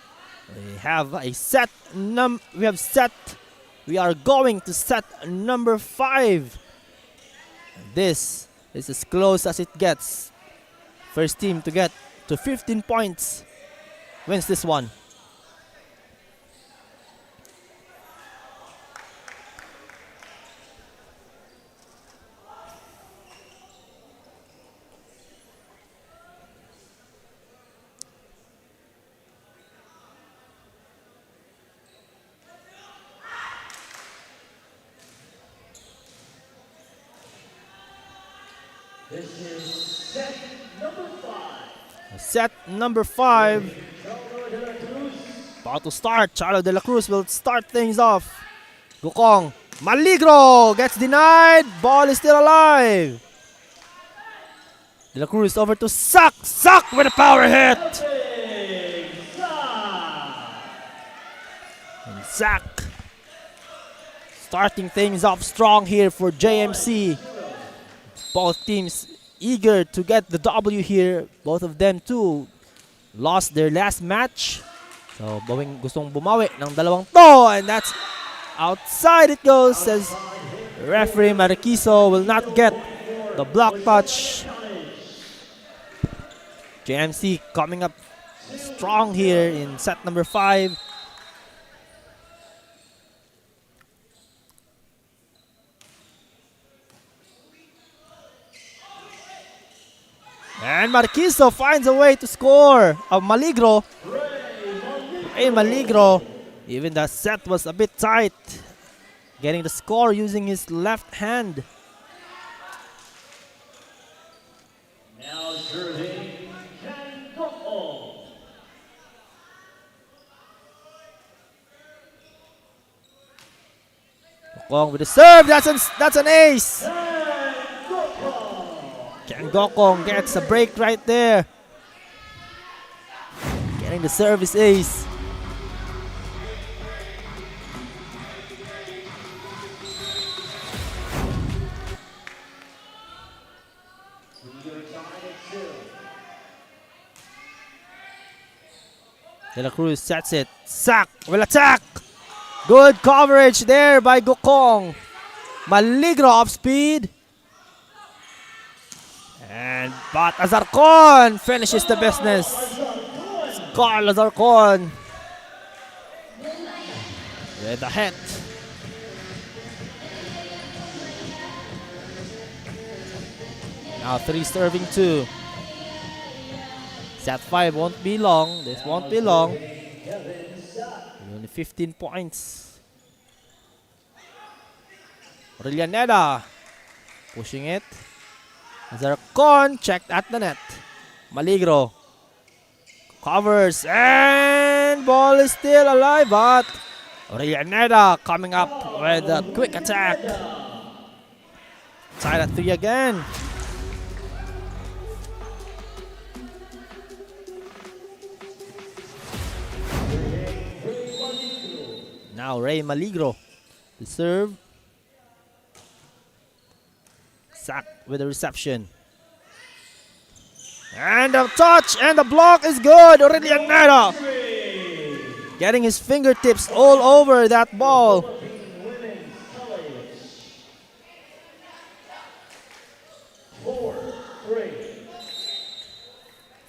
We are going to set number 5. This is as close as it gets. First team to get to 15 points wins this one. This is set number 5. Set number 5. About to start. Chalo de la Cruz will start things off. Gukong. Maligro gets denied. Ball is still alive. De la Cruz over to Sak. Sak with a power hit. And Sak starting things off strong here for JMC. Both teams eager to get the W here. Both of them too lost their last match. So gustong bumawi ng dalawang to, and that's outside it goes, says referee Mariquiso will not get the block touch. JMC coming up strong here in set number 5. And Mariquiso finds a way to score. Maligro. Maligro. Even the set was a bit tight. Getting the score using his left hand. Now serving Canto. Gokong with the serve. That's an ace. Ken Gokong gets a break right there. Getting the service ace. De la Cruz sets it. Sak will attack. Good coverage there by Gokong. Maligro off speed. But Azarcon finishes the business. Scar Azarcon with a hit. Now 3 serving 2. Set 5 won't be long. This won't be long. Only 15 points. Aurelianeda pushing it. Zarcon checked at the net. Maligro covers and ball is still alive, but Aurelianeda coming up with a quick attack. Tied at 3 again. Now Ray Maligro to serve. Sak with the reception. And the touch and the block is good. Aurelianeda getting his fingertips all over that ball.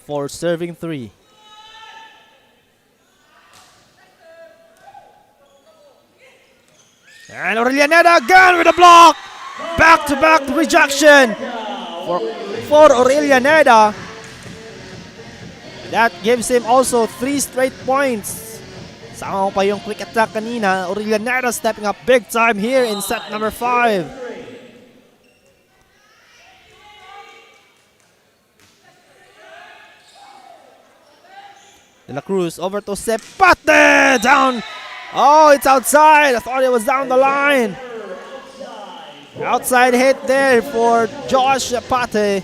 For serving 3. And Aurelianeda again with a block. Back-to-back rejection for Aurelianeda. That gives him also 3 straight points. Sama pa yung quick attack kanina. Aurelianeda stepping up big time here in set number 5. De la Cruz over to Sepate. Down. Oh, it's outside. I thought it was down the line. Outside hit there for Josh Sepate.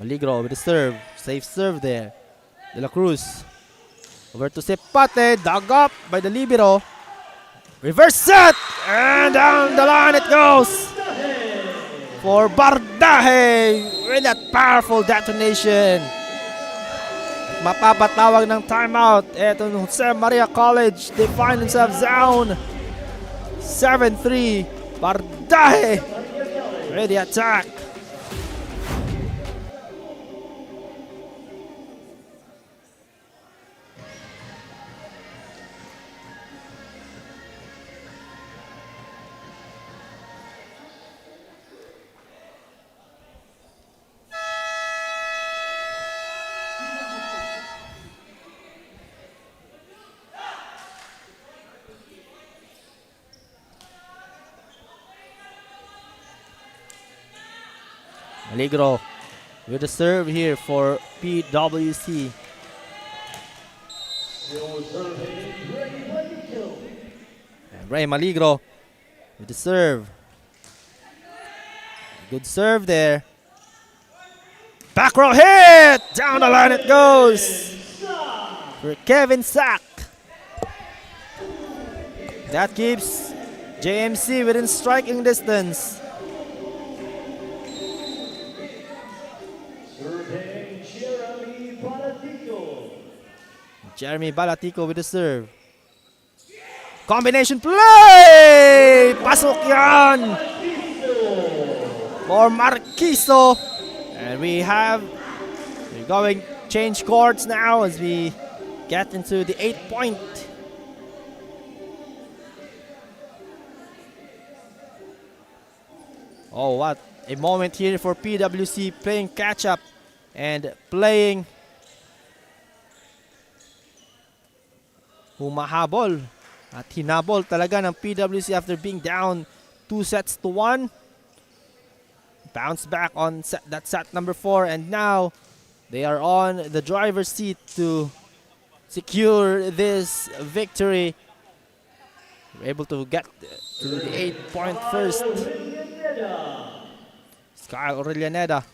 Maligro with the serve. Safe serve there. De La Cruz. Over to Sepate. Dug up by the libero. Reverse set. And down the line it goes. For Bardaje with that powerful detonation. Mapapatawag ng timeout. Eto ng Jose Maria College. They find themselves down. 7-3. Bardaje with the attack. Maligro with the serve here for PWC. And Ray Maligro with the serve. Good serve there. Back row hit! Down the line it goes for Kevin Sack. That keeps JMC within striking distance. Jeremy Balatico with the serve. Combination play! Pasok yan! For Marquiso. And we're going change courts now as we get into the 8-point. Oh, what a moment here for PWC playing catch up and playing humahabol at hinabol talaga ng PWC after being down 2-1. Bounce back on set number 4, and now they are on the driver's seat to secure this victory. We're able to get to the 8-point first. Kyle Aurelianeda.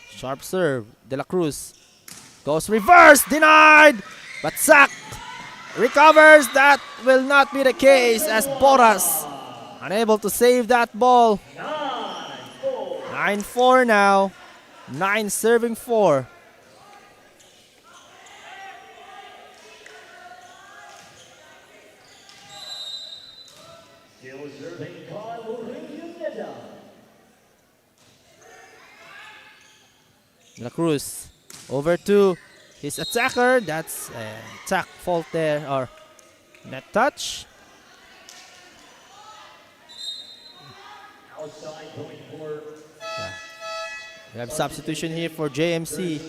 Sharp serve. De La Cruz goes reverse. Denied. But Sack recovers. That will not be the case as Boras unable to save that ball. 9-4 now. 9 serving 4. Still serving Kyle Aurelianeda. De La Cruz over to his attacker. That's an attack fault there, or net touch. Outside going for We have substitution here for JMC.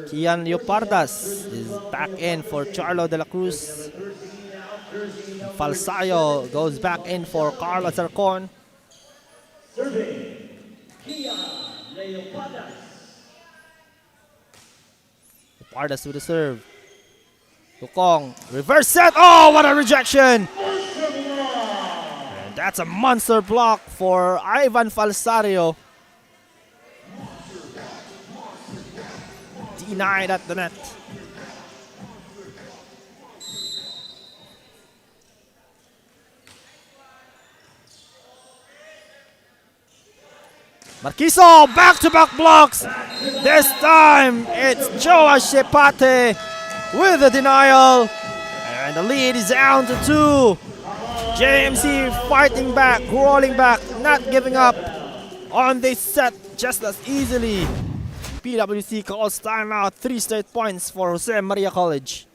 Kian Leopardas is back in for Charlo De La Cruz. Falsayo goes back in for Carlos Arcon. serving Kian Leopardas. Leopardas with the serve. Tukong, reverse set. Oh, what a rejection! And that's a monster block for Ivan Falsario. Denied at the net. Marquiso, back-to-back blocks. This time, it's Joa Shepate with the denial. And the lead is down to 2. JMC fighting back, rolling back, not giving up on this set just as easily. PWC calls timeout. 3 straight points for Jose Maria College.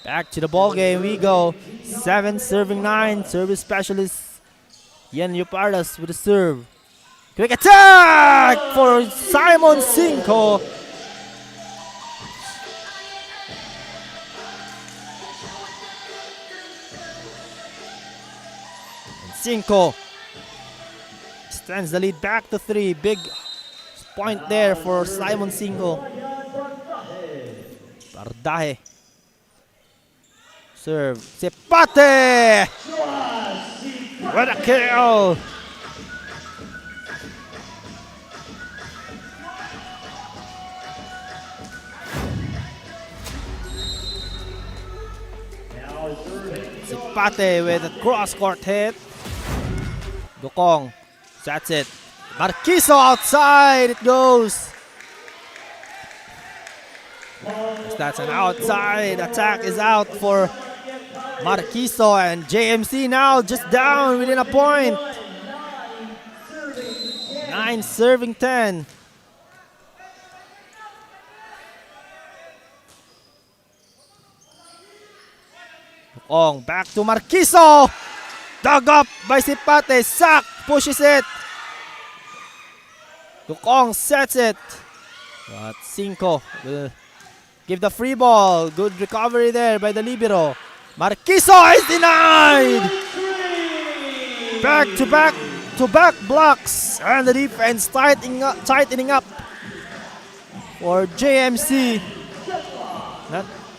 Back to the ball game we go. 7 serving 9. Service specialist Ian Leopardas with the serve. Quick attack for Simon Cinco. Cinco extends the lead back to 3. Big point there for Simon Cinco. Bardahe. Serve. Sepate! What a kill! Sepate with a cross-court hit. Dukong. That's it. Marquiso outside. It goes. That's an outside. Attack is out for Marquiso, and JMC now just down within a point. 9 serving 10. Dukong back to Marquiso. Dug up by Sepate. Sack pushes it. Dukong sets it. But Cinco will give the free ball. Good recovery there by the libero. Marquiso is denied. Back-to-back blocks, and the defense tightening up for JMC.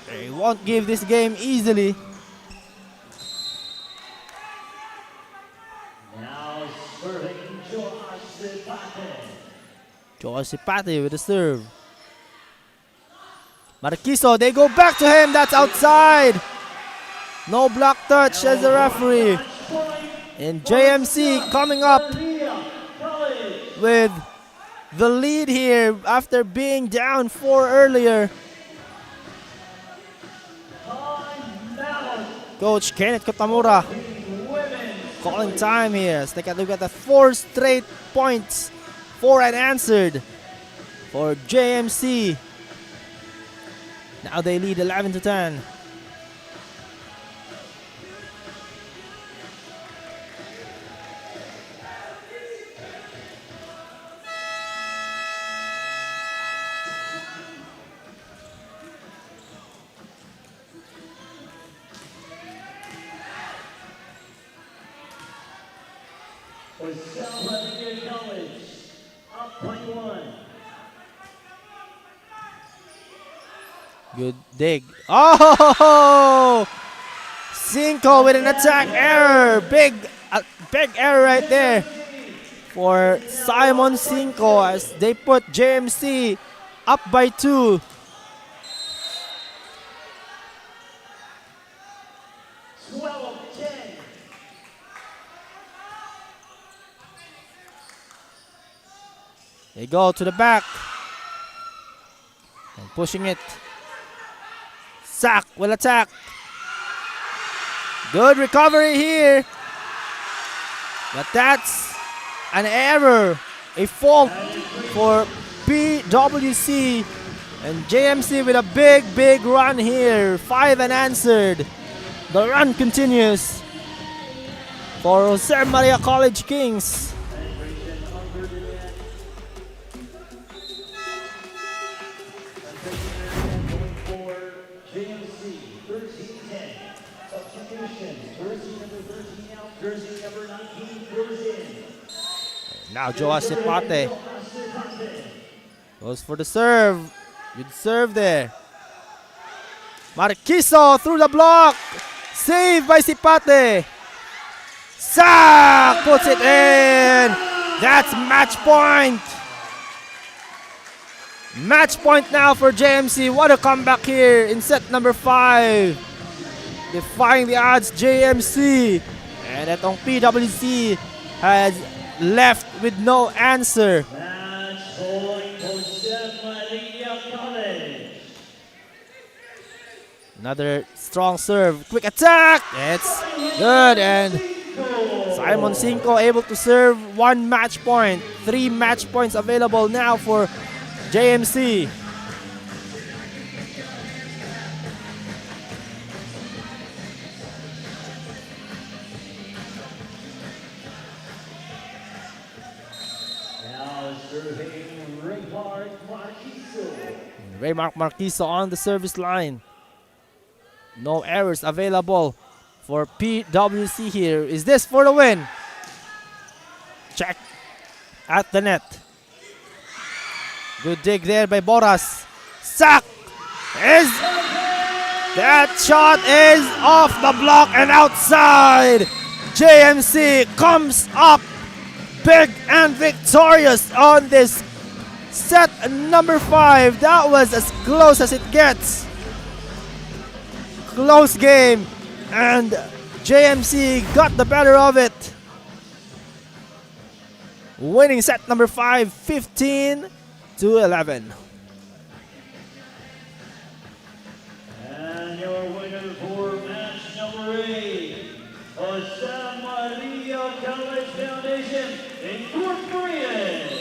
They won't give this game easily. Now serving Josh Sepate with the serve. Marquiso, they go back to him. That's outside. No block touch as the referee. And JMC coming up with the lead here after being down 4 earlier. Coach Kenneth Kotamura calling time here. Let's take a look at the 4 straight points, 4 unanswered for JMC. Now they lead 11-10. for South Lafayette College, up by 1. Good dig. Oh! Cinco with an attack error. Big error right there for Simon Cinco as they put JMC up by 2. They go to the back and pushing it. Sack will attack. Good recovery here. But that's an error, a fault for PWC. And JMC with a big run here. 5 unanswered. The run continues for Jose Maria College Kings. Now Joa Sepate goes for the serve. Good serve there. Marquiso through the block. Saved by Sepate. Sack puts it in. That's match point. Match point now for JMC. What a comeback here in set number 5. Defying the odds, JMC. And itong PWC has left with no answer. Match point for South Lafayette College. Another strong serve. Quick attack. It's good. And Simon Cinco able to serve 1 match point. 3 match points available now for JMC. Raymark Marquiso on the service line. No errors available for PWC here. Is this for the win? Check at the net. Good dig there by Boras. Sack is... That shot is off the block and outside. JMC comes up big and victorious on this set number 5. That was as close as it gets. Close game, and JMC got the better of it. Winning set number 5, 15-11. And your winner for match number 8, Jose Maria College Foundation Incorporated.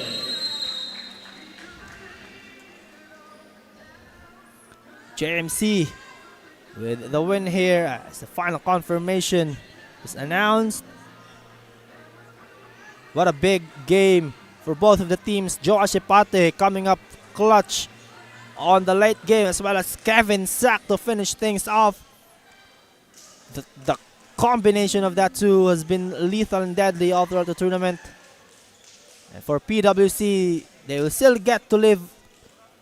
JMC with the win here as the final confirmation is announced. What a big game for both of the teams. Joe Ashipate coming up clutch on the late game, as well as Kevin Sack to finish things off. The combination of that two has been lethal and deadly all throughout the tournament. And for PWC, they will still get to live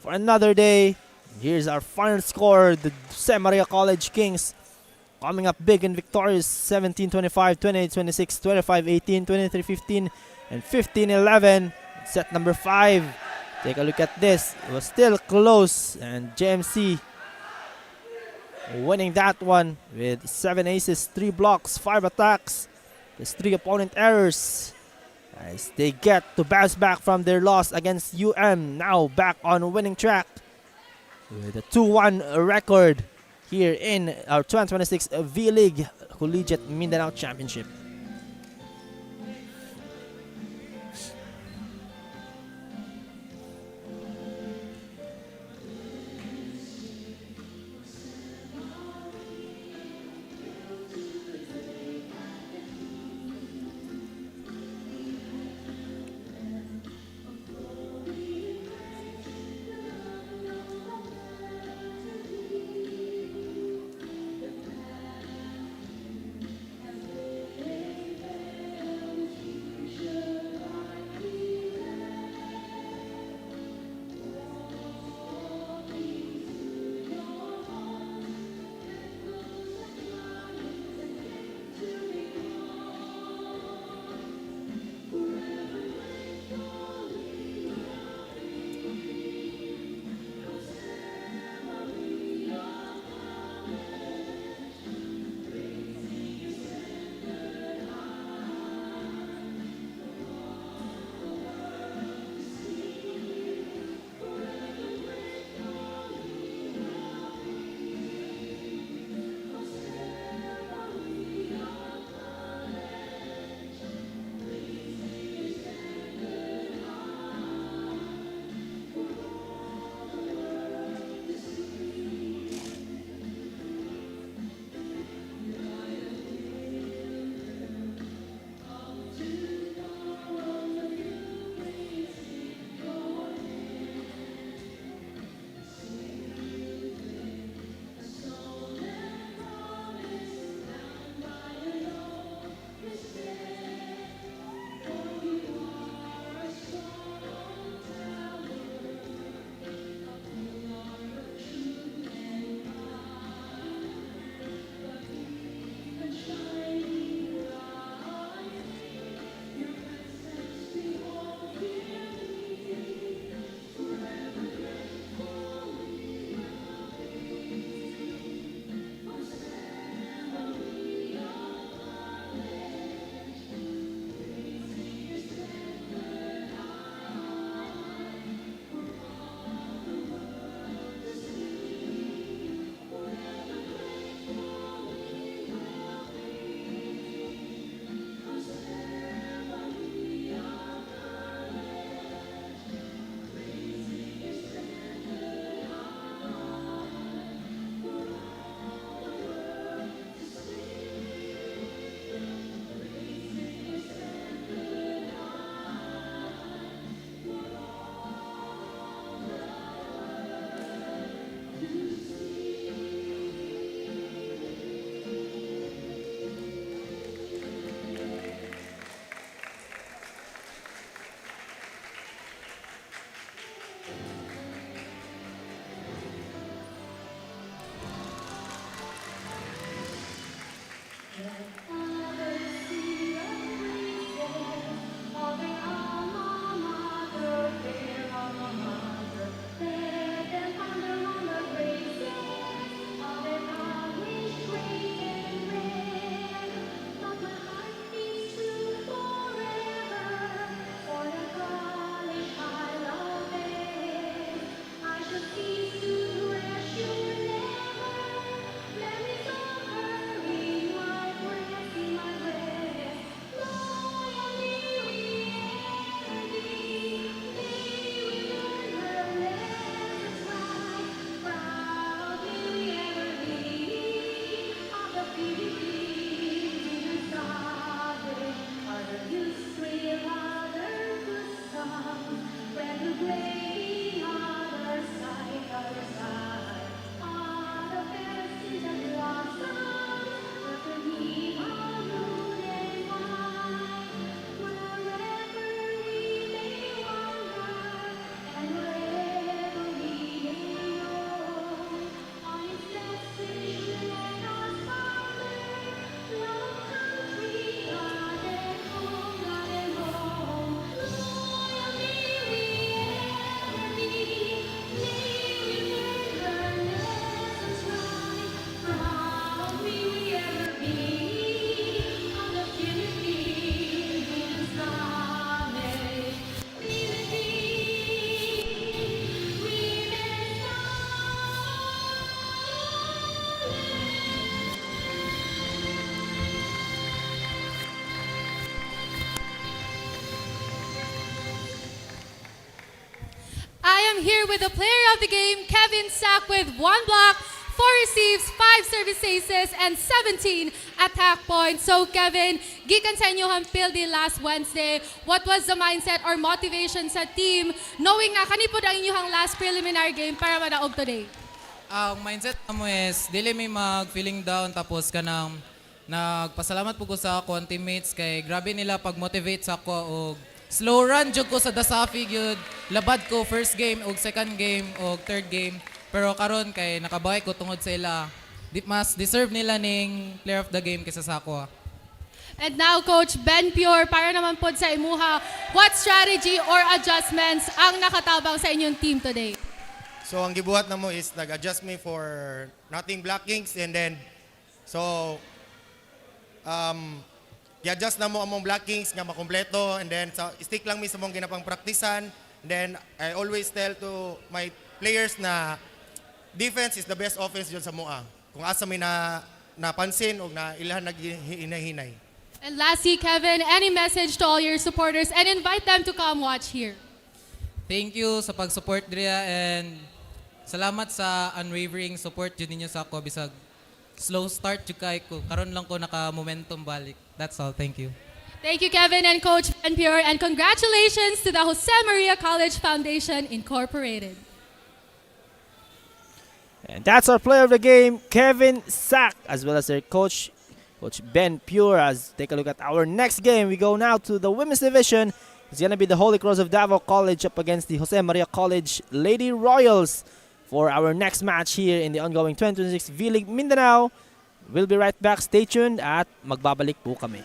for another day. Here's our final score. The Jose Maria College Kings coming up big and victorious, 17-25, 28-26, 25-18, 23-15, and 15-11. Set number 5. Take a look at this. It was still close, and JMC winning that one with 7 aces, 3 blocks, 5 attacks, plus 3 opponent errors, as they get to bounce back from their loss against UM. Now back on winning track with a 2-1 record here in our 2026 V-League Collegiate Mindanao Championship. am here with the player of the game, Kevin Sack, with 1 block, 4 receives, 5 service aces, and 17 attack points. So Kevin, gikan sa inyong field last Wednesday, what was the mindset or motivation sa team knowing na kanipod ang inyong last preliminary game para madaog today? Ang mindset mo is dili may mag-feeling down tapos kanang nagpasalamat po ko sa ako ang teammates kay grabe nila pag-motivate sa ako og slow run jud ko sa DASAFI gyud. Labad ko first game og second game og third game. Pero karon kay nakabawi ko tungod sa ila. Mas deserve nila ning player of the game kaysa sa ako. And now, Coach Ben Pure, para naman po sa imuha, what strategy or adjustments ang nakatabang sa inyong team today? So ang gibuhat na mo is nag-adjust me for nothing blockings and then so i-adjust na mo among blockings nga makompleto and then stick lang mi sa mong ginapang praktisan. Then I always tell to my players na defense is the best offense dyan sa mua. Kung asa may napansin o na ilahan naghinay-hinay. And lastly, Kevin, any message to all your supporters and invite them to come watch here? Thank you sa pag-support Drea and salamat sa unwavering support jud ninyo sa ako bisag slow start jud kay ko. Karon lang ko naka-momentum balik. That's all. Thank you. Thank you, Kevin and Coach Ben Pure, and congratulations to the Jose Maria College Foundation Incorporated. And that's our player of the game, Kevin Sack, as well as their coach, Coach Ben Pure. As take a look at our next game, we go now to the women's division. It's going to be the Holy Cross of Davao College up against the Jose Maria College Lady Royals for our next match here in the ongoing 2026 V-League Mindanao. We'll be right back. Stay tuned at magbabalik po kami.